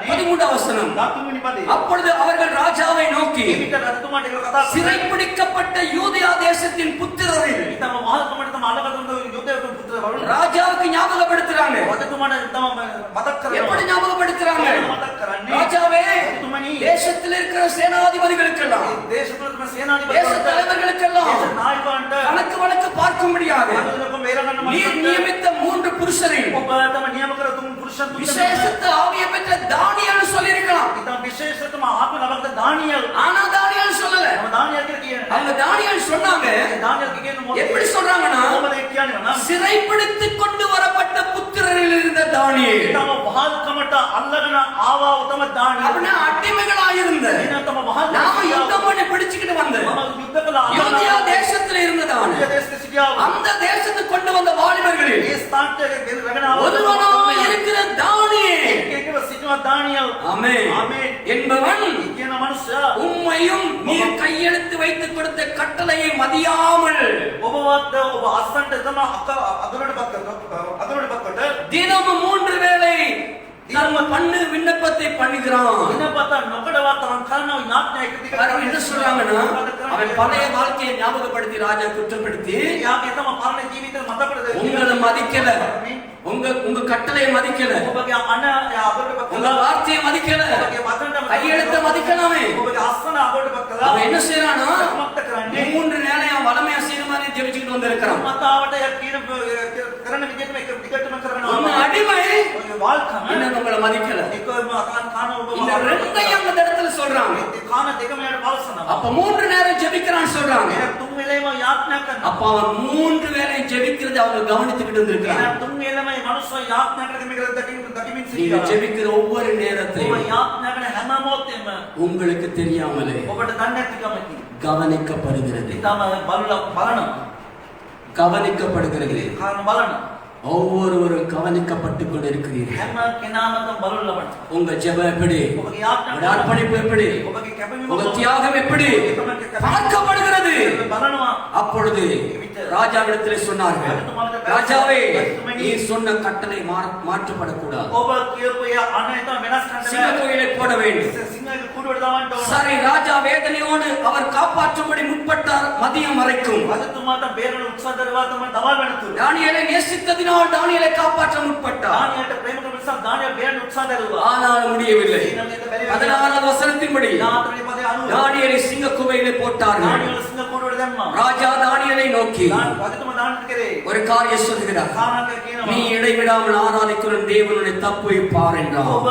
13 வசனம். 13 පදේ. அப்பொழுது அவர்கள் ராஜாவை நோக்கி, ඊට රජතුමාට ඒක කතා சிறைப்பிடிக்கப்பட்ட யூதேயா தேசத்தின் புத்திரரில் තම මහත්කමට තම අලගතුන් යුදේව පුත්‍රවරුන් ராஜாவுக்கு ஞாபகப்படுத்துறாங்க. රජතුමාට තම මතක් எப்படி කරනවා. ஞாபகப்படுத்துறாங்க? මතක් කරන්නේ ராஜாவே, රජතුමනි தேசத்தில் இருக்கிற சேனாதிபதிகளுக்கெல்லாம், දේශ තුලම தேச සේනාධිපතිවරුන්ට தலைவர்களுக்கெல்லாம் දේශ නායකයන්ට கணக்கு வழக்கு பார்க்கும்படியாக අනුලකම් වේරගන්න நீர் මතක් நியமித்த 3 புருஷரில் ඔබ තම නියම කර තුන් පුරුෂයන් තුන් விசேஷத்த ஆவியை பெற்ற தானியேல் சொல்லியிருக்கலாம். ඉතින් විශේෂතම ආත්ම ලබන දානියල් ஆனா தானியேல் சொல்லல. තම දානියල් කියලා කියන්නේ அவங்க தானியேல் சொன்னாங்க. දානියල් කියන මොකද எப்படி சொல்றாங்கன்னா, මොකද කියන්නේ නම් சிறைப்பிடித்துக் கொண்டு வரப்பட்ட புத்திரரில் இருந்த தானியேல், තම වහල්කමට අල්ලගෙන ආවා තම දානියල් அப்படின்னா அடிமைகளாயிருந்த, එන තම වහල් நாம யுத்தம் பண்ணி பிடிச்சுக்கிட்டு வந்த මම යුද්ධ කළා யூதேயா தேசத்துல இருந்ததான දේශ සිටියා அந்த தேசத்துக்கு கொண்டு வந்த வாலிபர்களில் ඒ ස්ථානට රැගෙන ආවා ஒருவனா இருக்கிற தானியேல், ඒකේක සිටින දානියල් ஆமென் ආමේන් என்பவன் කියන මනුස්සයා உம்மையும் நீர் கையெழுத்து வைத்து கொடுத்த கட்டளையை மதியாமல் ඔබවත් ඔබ අස්සන්ට තම අදරට පක්කට தினமும் 3 வேளை நம்ம பண்ணு விண்ணப்பத்தை பண்ணுகிறான். දිනපත නොකඩවා තමන් කරනවා ඥාත්‍ය එකතික அவன் என்ன சொல்றாங்கன்னா, அவன் பழைய வாழ்க்கையை ஞாபகப்படுத்தி ராஜா குற்றப்படுத்தி, යාගේ තම පරණ ජීවිතේ මතකද உங்களை மதிக்கல, உங்க கட்டளையை மதிக்கல, ඔබගේ අන අදරට உங்க පක්කලා வார்த்தையை மதிக்கல, ඔබගේ වචන கையெழுத்த மதிக்கலாமே. ඔබගේ අස්සන අදරට පක්කලා அவன் என்ன செய்யறானா, මක්ත කරන්නේ 3 நேரம் வளமையா செய்யற மாதிரி ஜெபிச்சுக்கிட்டு வந்திருக்கிறான். මතාවට කියන කරන විදිහටම එක දිගටම உங்க කරනවා அடிமை ඔය වාල්කම இன்னும் உங்களை மதிக்கல. එකම කාන ඔබ இந்த ரெண்டையும் அந்த இடத்துல சொல்றாங்க. කාන දෙකම යට පවසනවා அப்ப 3 நேரம் ஜெபிக்கிறான்னு சொல்றாங்க. එන තුන් වෙලේම යාඥා කරනවා அப்ப அவன் 3 வேளையும் ஜெபிக்கிறது அவங்க கவனித்துக்கிட்டு வந்திருக்காங்க. එන තුන් වෙලේම මනුස්සය යාඥා කරගෙන මේක දකිමින් நீங்க සිටියා ஜெபிக்கிற ஒவ்வொரு ඔබ நேரத்தையும் යාඥා කරන හැම මොහොතේම உங்களுக்கு தெரியாமலே ඔබට දන්නේ නැති කමකින් கவனிக்கப்படுகிறது. ඊටම බලනවා கவனிக்கப்படுகிறது. කාරණ බලනවා ஒவ்வொருவரும் கவனிக்கப்பட்டு கொண்டிருக்கிறீர்கள். හැම කෙනාම බලු ලබනවා உங்க ஜெபம் எப்படி, ඔබගේ යාඥා உங்க அர்ப்பணிப்பு எப்படி, ඔබගේ කැපවීම உங்க தியாகம் எப்படி பார்க்கப்படுகிறது. බලනවා அப்பொழுது ராஜாவிடத்திலே சொன்னார்கள், ராஜாவே, நீ சொன்ன கட்டளை மாற்றப்படக்கூடாது, ඔබ කියපු ඒ අනේත වෙනස් කරන්න சிங்க கோயிலை போட வேண்டும். සිංහල කුඩුවට දාන්න ඕන சரி, ராஜா வேதனையோடு அவர் காப்பாற்றும்படி முற்பட்டார் மதியம் வரைக்கும். රජතුමාට බේරන උත්සාහ දරවා තමයි දවල් වෙනතුරු தானியேலை நேசித்ததினால் தானியேலை காப்பாற்ற முற்பட்டார். දානියට ප්‍රේම කරන නිසා දානිය බේරන උත්සාහ දරුවා ஆனால் முடியவில்லை. ඊළඟට බැරි 16 வசனத்தின்படி දාතරේ පදේ 90 தானியேலை சிங்க குகையிலே போட்டார்கள். දානිය සිංහ කුඩුවට දැම්මා ராஜா தானியேலை நோக்கி රජතුමා දාන්නට කරේ ஒரு காரியம் சொல்கிறார், කාරණා நீ කියනවා இடைவிடாமல் ஆராதிக்கிற தேவனுடைய தப்புவிப்பார் என்றார். ඔබ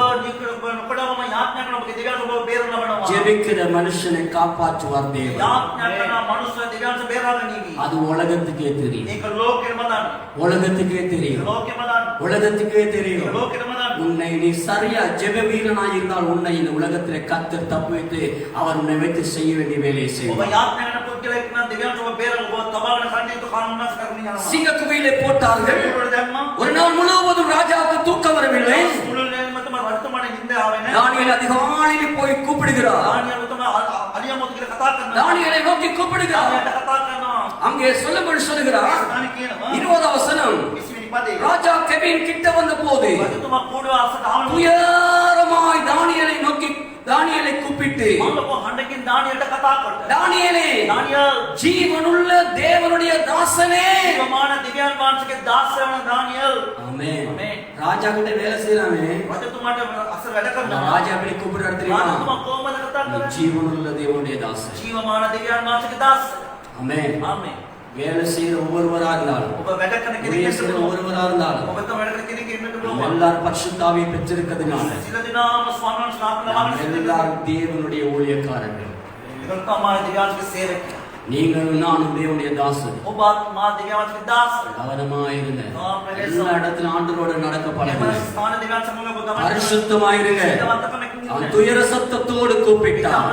නොකඩවම යාඥා කරන ඔබගේ දෙවියන් ඔබ බේරන ලබනවා ஜெபிக்கிற மனுஷனை காப்பாற்றுவார் தேவன். යාඥා කරන මනුස්සය දෙවියන්ට බේරාගෙන නීවි அது உலகத்துக்கே தெரியும், ඒක ලෝකෙම දාන්න உலகத்துக்கே தெரியும், ලෝකෙම දාන්න உலகத்துக்கே தெரியும். ලෝකෙම දාන්න உன்னை நீ சரியா ஜெப வீரனாய் இருந்தால் உன்னை இந்த உலகத்திலே கர்த்தர் தப்புவித்து அவர் உன்னை வைத்து செய்ய வேண்டிய வேலையை ඔබ செய்வார். යාඥා කරන පුද්ගලෙක් නම් දෙවියන්ට ඔබ බේරන ඔබ තබාගෙන කන්නේ කානුනාස් කරන්න යනවා சிங்க குகையிலே போட்டார்கள். කුඩුවට දැම්මා ஒரு நாள் முழுவதும் ராஜாவுக்கு தூக்கம் வரவில்லை. මුළුල්ලේම තමයි රජතුමාට නිින්ද ආවේ නැහැ தானியேல் அதிகாலையில் போய் கூப்பிடுகிறார். දානියම තමයි අලියමොත් කියලා කතා කරනවා தானியேலை நோக்கி கூப்பிடுகிறார். දානියට කතා කරනවා அங்கே சொல்லப்படி சொல்லுகிறார், දානි කියනවා 20 வசனம், 20 වෙනි පදේ ராஜா கெபின் கிட்ட வந்த போது රජතුමා කුඩුව අස්සට ආවම உயரமாய் தானியேலை நோக்கி தானியேலை கூப்பிட்டு, මල්ලකෝ හඬකින් දානියට කතා කොට தானியேலே, දානියල් ஜீவனுள்ள தேவனுடைய தாசனே. සමාන දිව්‍යයන් වහන්සේගේ දාසය වන දානියල් ஆமென். ஆமென். ராஜா கிட்ட வேலை செய்யறானே, රජතුමාට අස්සර වැඩ அந்த කරනවා ராஜா எப்படி கூப்பிடுறாரு தெரியுமா? රජතුමා කොහොමද කතා நீ කරන්නේ ஜீவனுள்ள தேவனுடைய தாசன். ජීවමාන දිව්‍යයන් වහන්සේගේ දාස ஆமென். ආමේන් வேலை செய்யற ஒவ்வொருவரா இருந்தாலும், ඔබ වැඩ කරන ஊழியம் කෙනෙක් செய்யற වෙන්න ஒவ்வொருவரா இருந்தாலும், ඔබ තම වැඩ කරන කෙනෙක් වෙන්න நம்ம ඕන எல்லாரும் பரிசுத்தாவியை பெற்றிருக்கிறதுனால සියලු දෙනාම ස්වාමීන් වහන්සේ ආත්මව எல்லாரும் தேவனுடைய ஊழியக்காரர்கள். ඒකට තමයි දිව්‍යාංශික සේවකයා. நீங்களும் நானும் தேவனுடைய தாசர். ඔබත් මා දිව්‍යාංශික දාසයා. கவனமாயிருங்க. எல்லா இடத்துல ஆண்டவரோட நடக்க பழகுங்க. එම ස්ථාන දිව්‍යාංශ සමග ඔබ ගමන් பரிசுத்தமாயிருங்க. அவன் துயர சத்தத்தோடு கூப்பிட்டான்.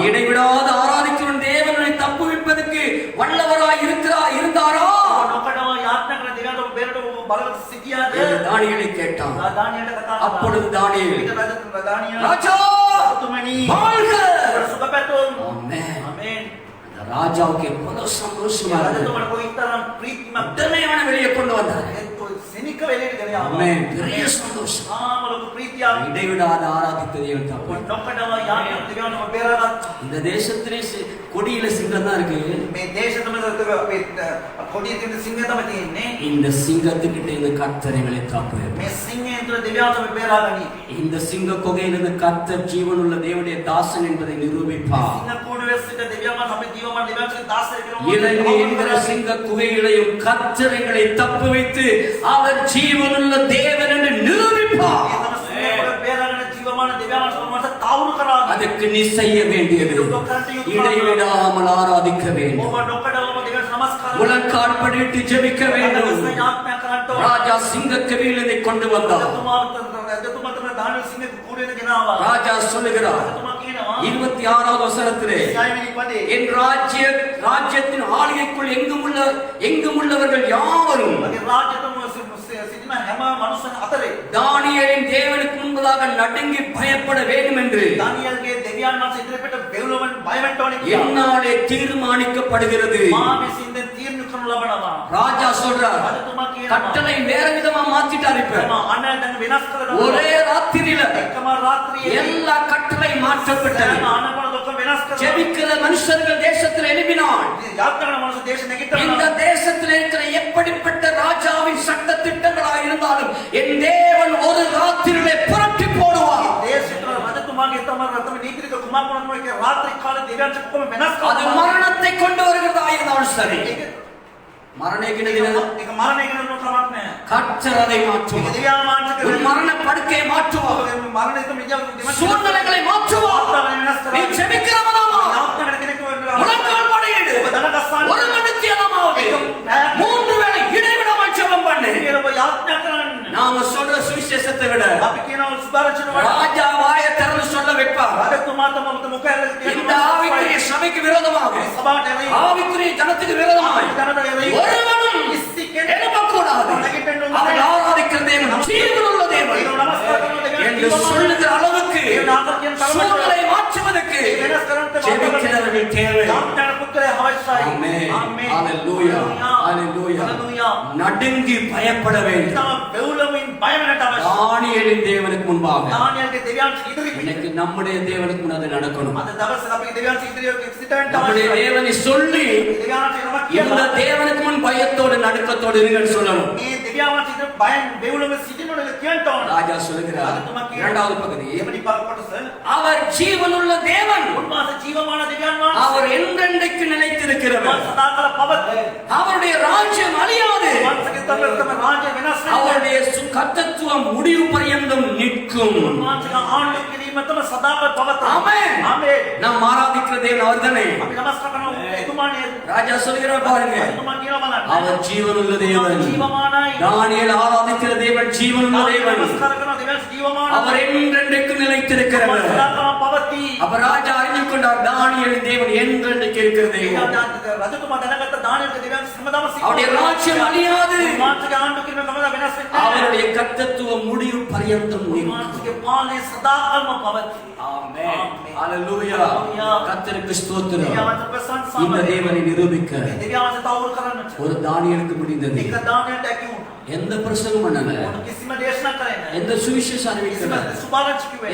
இடைவிடாத ஆராதிக்கிற தேவனை தப்புவிப்பதற்கு வல்லவராய் இருந்தாரா? தானியேலை கேட்டான். அப்பொழுது தானியேல், ராஜா வாழ்க. ஆமென். அந்த ராஜாவுக்கு எவ்வளவு சந்தோஷமா உடனே அவனை வெளியே கொண்டு வந்தார். ஆமென். பெரிய சந்தோஷம். இடைவிடாத ஆராதித்த தேவன் தப்பு. இந்த தேசத்திலே கொடியில சிங்கம் தான் இருக்கு. இந்த சிங்கத்துக்கிட்ட இந்த கர்த்தரைகளை காப்பு. இந்த சிங்க கொகையிலிருந்து கர்த்தர் ஜீவனுள்ள தேவனுடைய தாசன் என்பதை நிரூபிப்பார். என்கிற சிங்க குகைகளையும் கர்த்தரைகளை தப்பு வைத்து அவர் ஜீவனுள்ள தேவன் என்று நிரூபிப்பார். அதுக்கு நீ செய்ய வேண்டியது இடைவிடாமல் ஆராதிக்க வேண்டும். முழங்கால் படிட்டு ஜெபிக்க வேண்டும். ராஜா சிங்க கவியிலே கொண்டு வந்தார். ராஜா சொல்லுகிறார் 26வது வசனத்திலே, என் ராஜ்யத்தின் ஆளுகைக்குள் எங்கும் உள்ளவர்கள் யாவரும் தானியேலின் தேவனுக்கு முன்பதாக நடுங்கி பயப்பட வேண்டும் என்று என்னாலே தீர்மானிக்கப்படுகிறது. ராஜா சொல்றார், கட்டளை வேற விதமா மாத்திட்டார். இப்ப ஒரே ராத்திரியில எல்லா கட்டளை மாற்றப்பட்டது. ஜெபிக்கிற மனுஷர்கள் தேசத்தில் எழுப்பினார். இந்த தேசத்தில் இருக்கிற எப்படிப்பட்ட ராஜாவின் சட்ட திட்டங்களாக இருந்தாலும் என் தேவன் ஒரு ராத்திரியிலே புரட்டி போடுவார். அது மரணத்தை கொண்டு வருகிறதா இருந்தாலும் சரி, கர்த்தர் அதை மாற்றுவார். மரண படுக்கையை மாற்றுவார். சூழ்நிலைகளை மாற்றுவார். நீ ஜெபிக்கிறவனாமா முழங்கால் படையிடு. ஒரு மணித்தியாலமாவது 3 வேளை இடைவிடாமல் ஜெபம் பண்ணு. நாம சொல்ற சுவிசேஷத்தை விட ராஜா வாயை திறந்து சொல்ல வைப்பார். இந்த ஆவிக்குரிய சபைக்கு விரோதமாக, ஆவிக்குரிய ஜனத்துக்கு விரோதமாக ஒருவனும் எழுப்பக்கூடாது. அவன் ஆராதிக்கிற தேவன் ஜீவனுள்ள தேவன் என்று சொல்லுகிற அளவுக்கு சூழ்நிலை மாற்றுவதற்கு ஜெபிக்கிறவர்கள் தேவை. நடுங்கி பயப்பட வேண்டும். தானியேலின் தேவனுக்கு முன்பாக இன்னைக்கு நம்முடைய தேவனுக்கு முன்னாடி நடக்கணும். நம்முடைய தேவனை சொல்லி இந்த தேவனுக்கு முன் பயத்தோடு நடுக்கத்தோடு இருங்கன்னு சொல்லணும். ராஜா சொல்லுகிறார் 2வது பகுதி, அவர் ஜீவனுள்ள தேவன், அவர் என்றென்றைக்கு நிலைத்திருக்கிறவர், அவருடைய ராஜ்யம் அழியாது, அவருடைய கர்த்தத்துவம் முடிவு பரியந்தம் நிற்கும். நாம் ஆராதிக்கிற தேவன் அவர்தானே. ராஜா சொல்கிறார் பாருங்க, அவர் ஜீவனுள்ள தேவன். தானியேல் ஆராதிக்கிற தேவன் ஜீவனுள்ள தேவன். அவர் என்றென்றைக்கு நிலைத்திருக்கிறவர். அவர் ராஜா அறிந்து கொண்டார், தானியேலின் தேவன் என்றென்றைக்கு இருக்கிற தேவன். அவருடைய ராஜ்யம் அழியாது, அவருடைய கர்த்தத்துவம் முடிவு பரியந்தம் கர்த்தருக்கு ஸ்தோத்திரம். இந்த தேவனை நிரூபிக்க ஒரு தானியேலுக்கு முடிந்தது. எந்த பிரசங்கம் பண்ணல, எந்த சுவிசேஷம் அறிவிக்கல,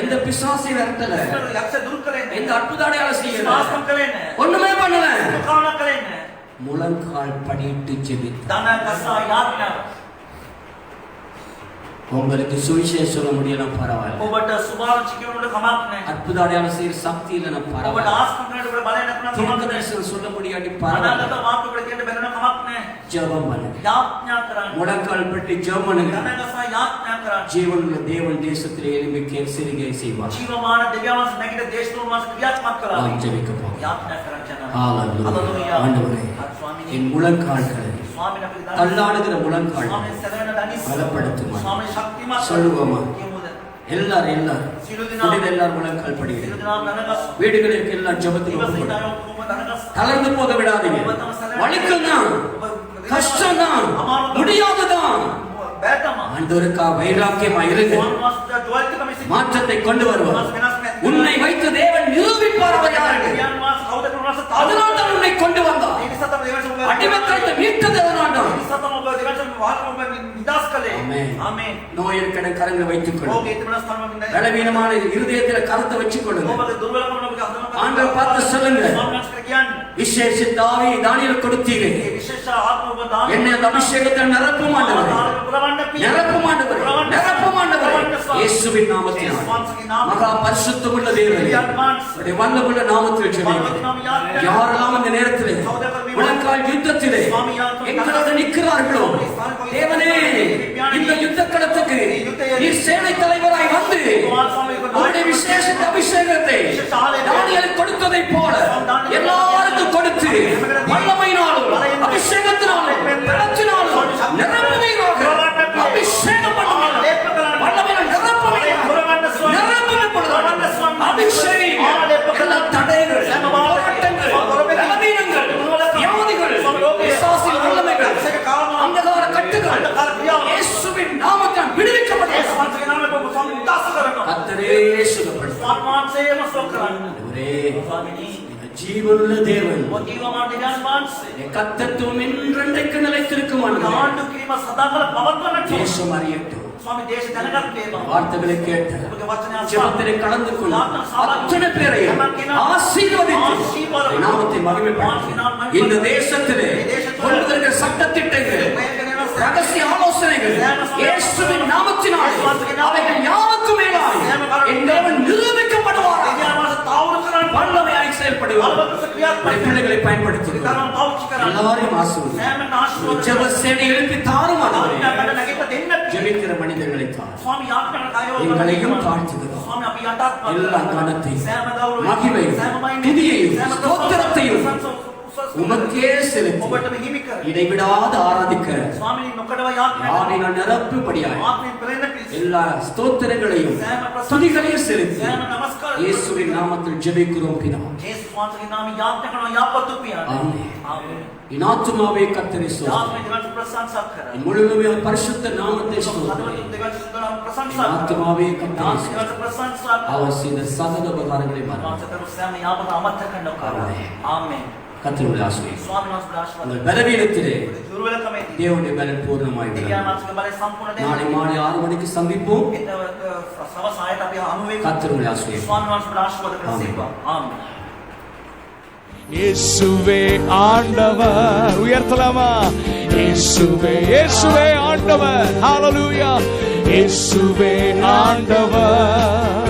எந்த பிசாசை விரட்டல, எந்த அற்புத அடையாளம் செய்யல, ஒண்ணுமே பண்ணல. முழங்கால் படியிட்டு ஜெபித்தார். உங்களுக்கு சுவிசேஷம் சொல்ல முடியலாம் பரவாயில்லை, அற்புத அடையாளம் செய்யற சக்தி இல்லைன்னா பரவாயில்லை, சொல்ல முடியாட்டி பரவாயில்லை. ஜெபம் பண்ணுங்க. යාඥා කරන්න. முழங்கால் பட்டி ஜெபம் பண்ணுங்க. දනගසා යාඥා කරන්න. ஜீவனுள்ள தேவன் தேசத்திலே எழும்பி சிறுகை செய்வார். ජීවමාන දෙවියන්වහන්සේ නැගිට දේශතුන්වහන්සේ ක්‍රියාත්මක කරා. நாம் ஜெபிக்க போகிறோம். යාඥා කරන්න යනවා. ஹalleluya. ஆண்டவரே, என் முழங்கால்களை ස්වාමීන් වහන්සේ தள்ளாடுகிற முழங்கால் ස්වාමීන් සැලෙන දනිස් பலப்படுத்துமா. ස්වාමීන් ශක්තිමත් சொல்லுவோமா? කියමුද? எல்லாரும் எல்லாரும் முழங்கால் படிங்க. வீடுகளுக்கு எல்லாம் ஜெபத்துக்கு தளர்ந்து போக விடாதீங்க. வலிக்கும் தான், கஷ்டம் தான், முடியாதுதான். ஆண்டவருக்கா வைராக்கியமா இருங்க. மாற்றத்தை கொண்டு வருவார். உன்னை வைத்து தேவன் நிரூபிப்பார். அவர் யாரு? அதனால் தான் உன்னை கொண்டு வந்தார். அடிமைத்தனத்தை மீட்டது அதனால்தான். ஆமென். நோயிருக்கிற கரங்களை வைத்துக் கொள்ளுங்க. பலவீனமான இருதயத்தில் கரத்தை வச்சுக் கொள்ளுங்க. ஆண்டவர் பார்த்து சொல்லுங்க, விசேஷித்த ஆவியை தானியேலுக்கு கொடுத்தீங்க. என்னை அந்த அபிஷேகத்தில் நிரப்பும் ஆண்டவரே, நிரப்பும் ஆண்டவரே, நிரப்பும் ஆண்டவரே. இயேசுவின் நாமத்தினால் மகா பரிசுத்தமுள்ள தேவனே, உம்முடைய வல்லமையுள்ள நாமத்தில் ஜெபிக்கிறேன். யாரெல்லாம் இந்த நேரத்திலே முழங்கால் யுத்தத்திலே எங்களோடு நிற்கிறார்களோ, தேவனே, இந்த யுத்த களத்துக்கு நீர் சேனை தலைவராய் வந்து உம்முடைய விசேஷ அபிஷேகத்தை தானியேலுக்கு கொடுத்ததை போல எல்லாருக்கும் கொடுத்து வல்லமையினாலும் அபிஷேகத்தினாலும் பலத்தினாலும் நிரப்புவீராக. அபிஷேகம் பண்ணுவீராக. வல்லமையினால் நிரப்புவீராக. நிரப்புவீராக. அபிஷேகம் எல்லா தடைகள், போராட்டங்கள், பலவீனங்கள், வியாதிகள், பிசாசின் வல்லமைகள், அந்தகார கட்டுகள் இயேசுவின் நாமத்தால் விடுவிக்கப்பட்டது. கர்த்தரே சுகப்படுத்துவார். ஜீவனுள்ள தேவன் கர்த்தத்துவம் என்றென்றைக்கு நிலைத்திருக்கும். தேசம் அறியட்டும். வார்த்தைகளை கேட்டு ஜெபத்திலே கலந்து கொண்டு அத்தனை பேரையும் ஆசீர்வதித்து நாமத்தை மகிமைப்படுத்தி இந்த தேசத்திலே கொண்டு வருகிற சட்டத்திட்டங்கள், ரகசிய ஆலோசனைகள் இயேசுவின் நாமத்தினால் அவைகள் யாருக்கும் மேலாய் என் தேவன் நிரூபிக்கப்படுவார். வல்லமையாய் செயல்படுவார். பிள்ளைகளை பயன்படுத்தி எல்லாரையும் ஆசீர்வதித்து ஜெப சேனை எழுப்பி தாரும். ஜெபிக்கிற மனிதர்களை எங்களையும் தாழ்த்துகிறோம். எல்லா கனத்தையும் மகிமையும் துதியையும் ஸ்தோத்திரத்தையும் உமக்கே செலுத்தி இடைவிடாது ஆராதிக்க யாரினால் நிரப்பும்படியாய் எல்லா ஸ்தோத்திரங்களையும் துதிகளையும் செலுத்தி இயேசுவின் நாமத்தில் ஜெபிக்கிறோம் பிதாவே. ஆமென். என் ஆத்துமாவே கர்த்தரை ஸ்தோத்திரி. என் முழுவதுமே பரிசுத்த நாமத்தை ஸ்தோத்திரி. என் ஆத்துமாவே கர்த்தரை ஸ்தோத்திரி. அவர் செய்த சகல உபகாரங்களை மறவாதே. கர்த்தருடைய ஆசீர்வாதம் உங்கள் பலவீனத்திலே தேவனுடைய பலன் பூர்ணமாய் நாளை மாலை 6 மணிக்கு சந்திப்போம். கர்த்தருடைய ஆசீர்வாதம். இயேசுவே ஆண்டவர். உயர்த்தலாமா? இயேசுவே, இயேசுவே ஆண்டவர். ஹalleluya. இயேசுவே ஆண்டவர்.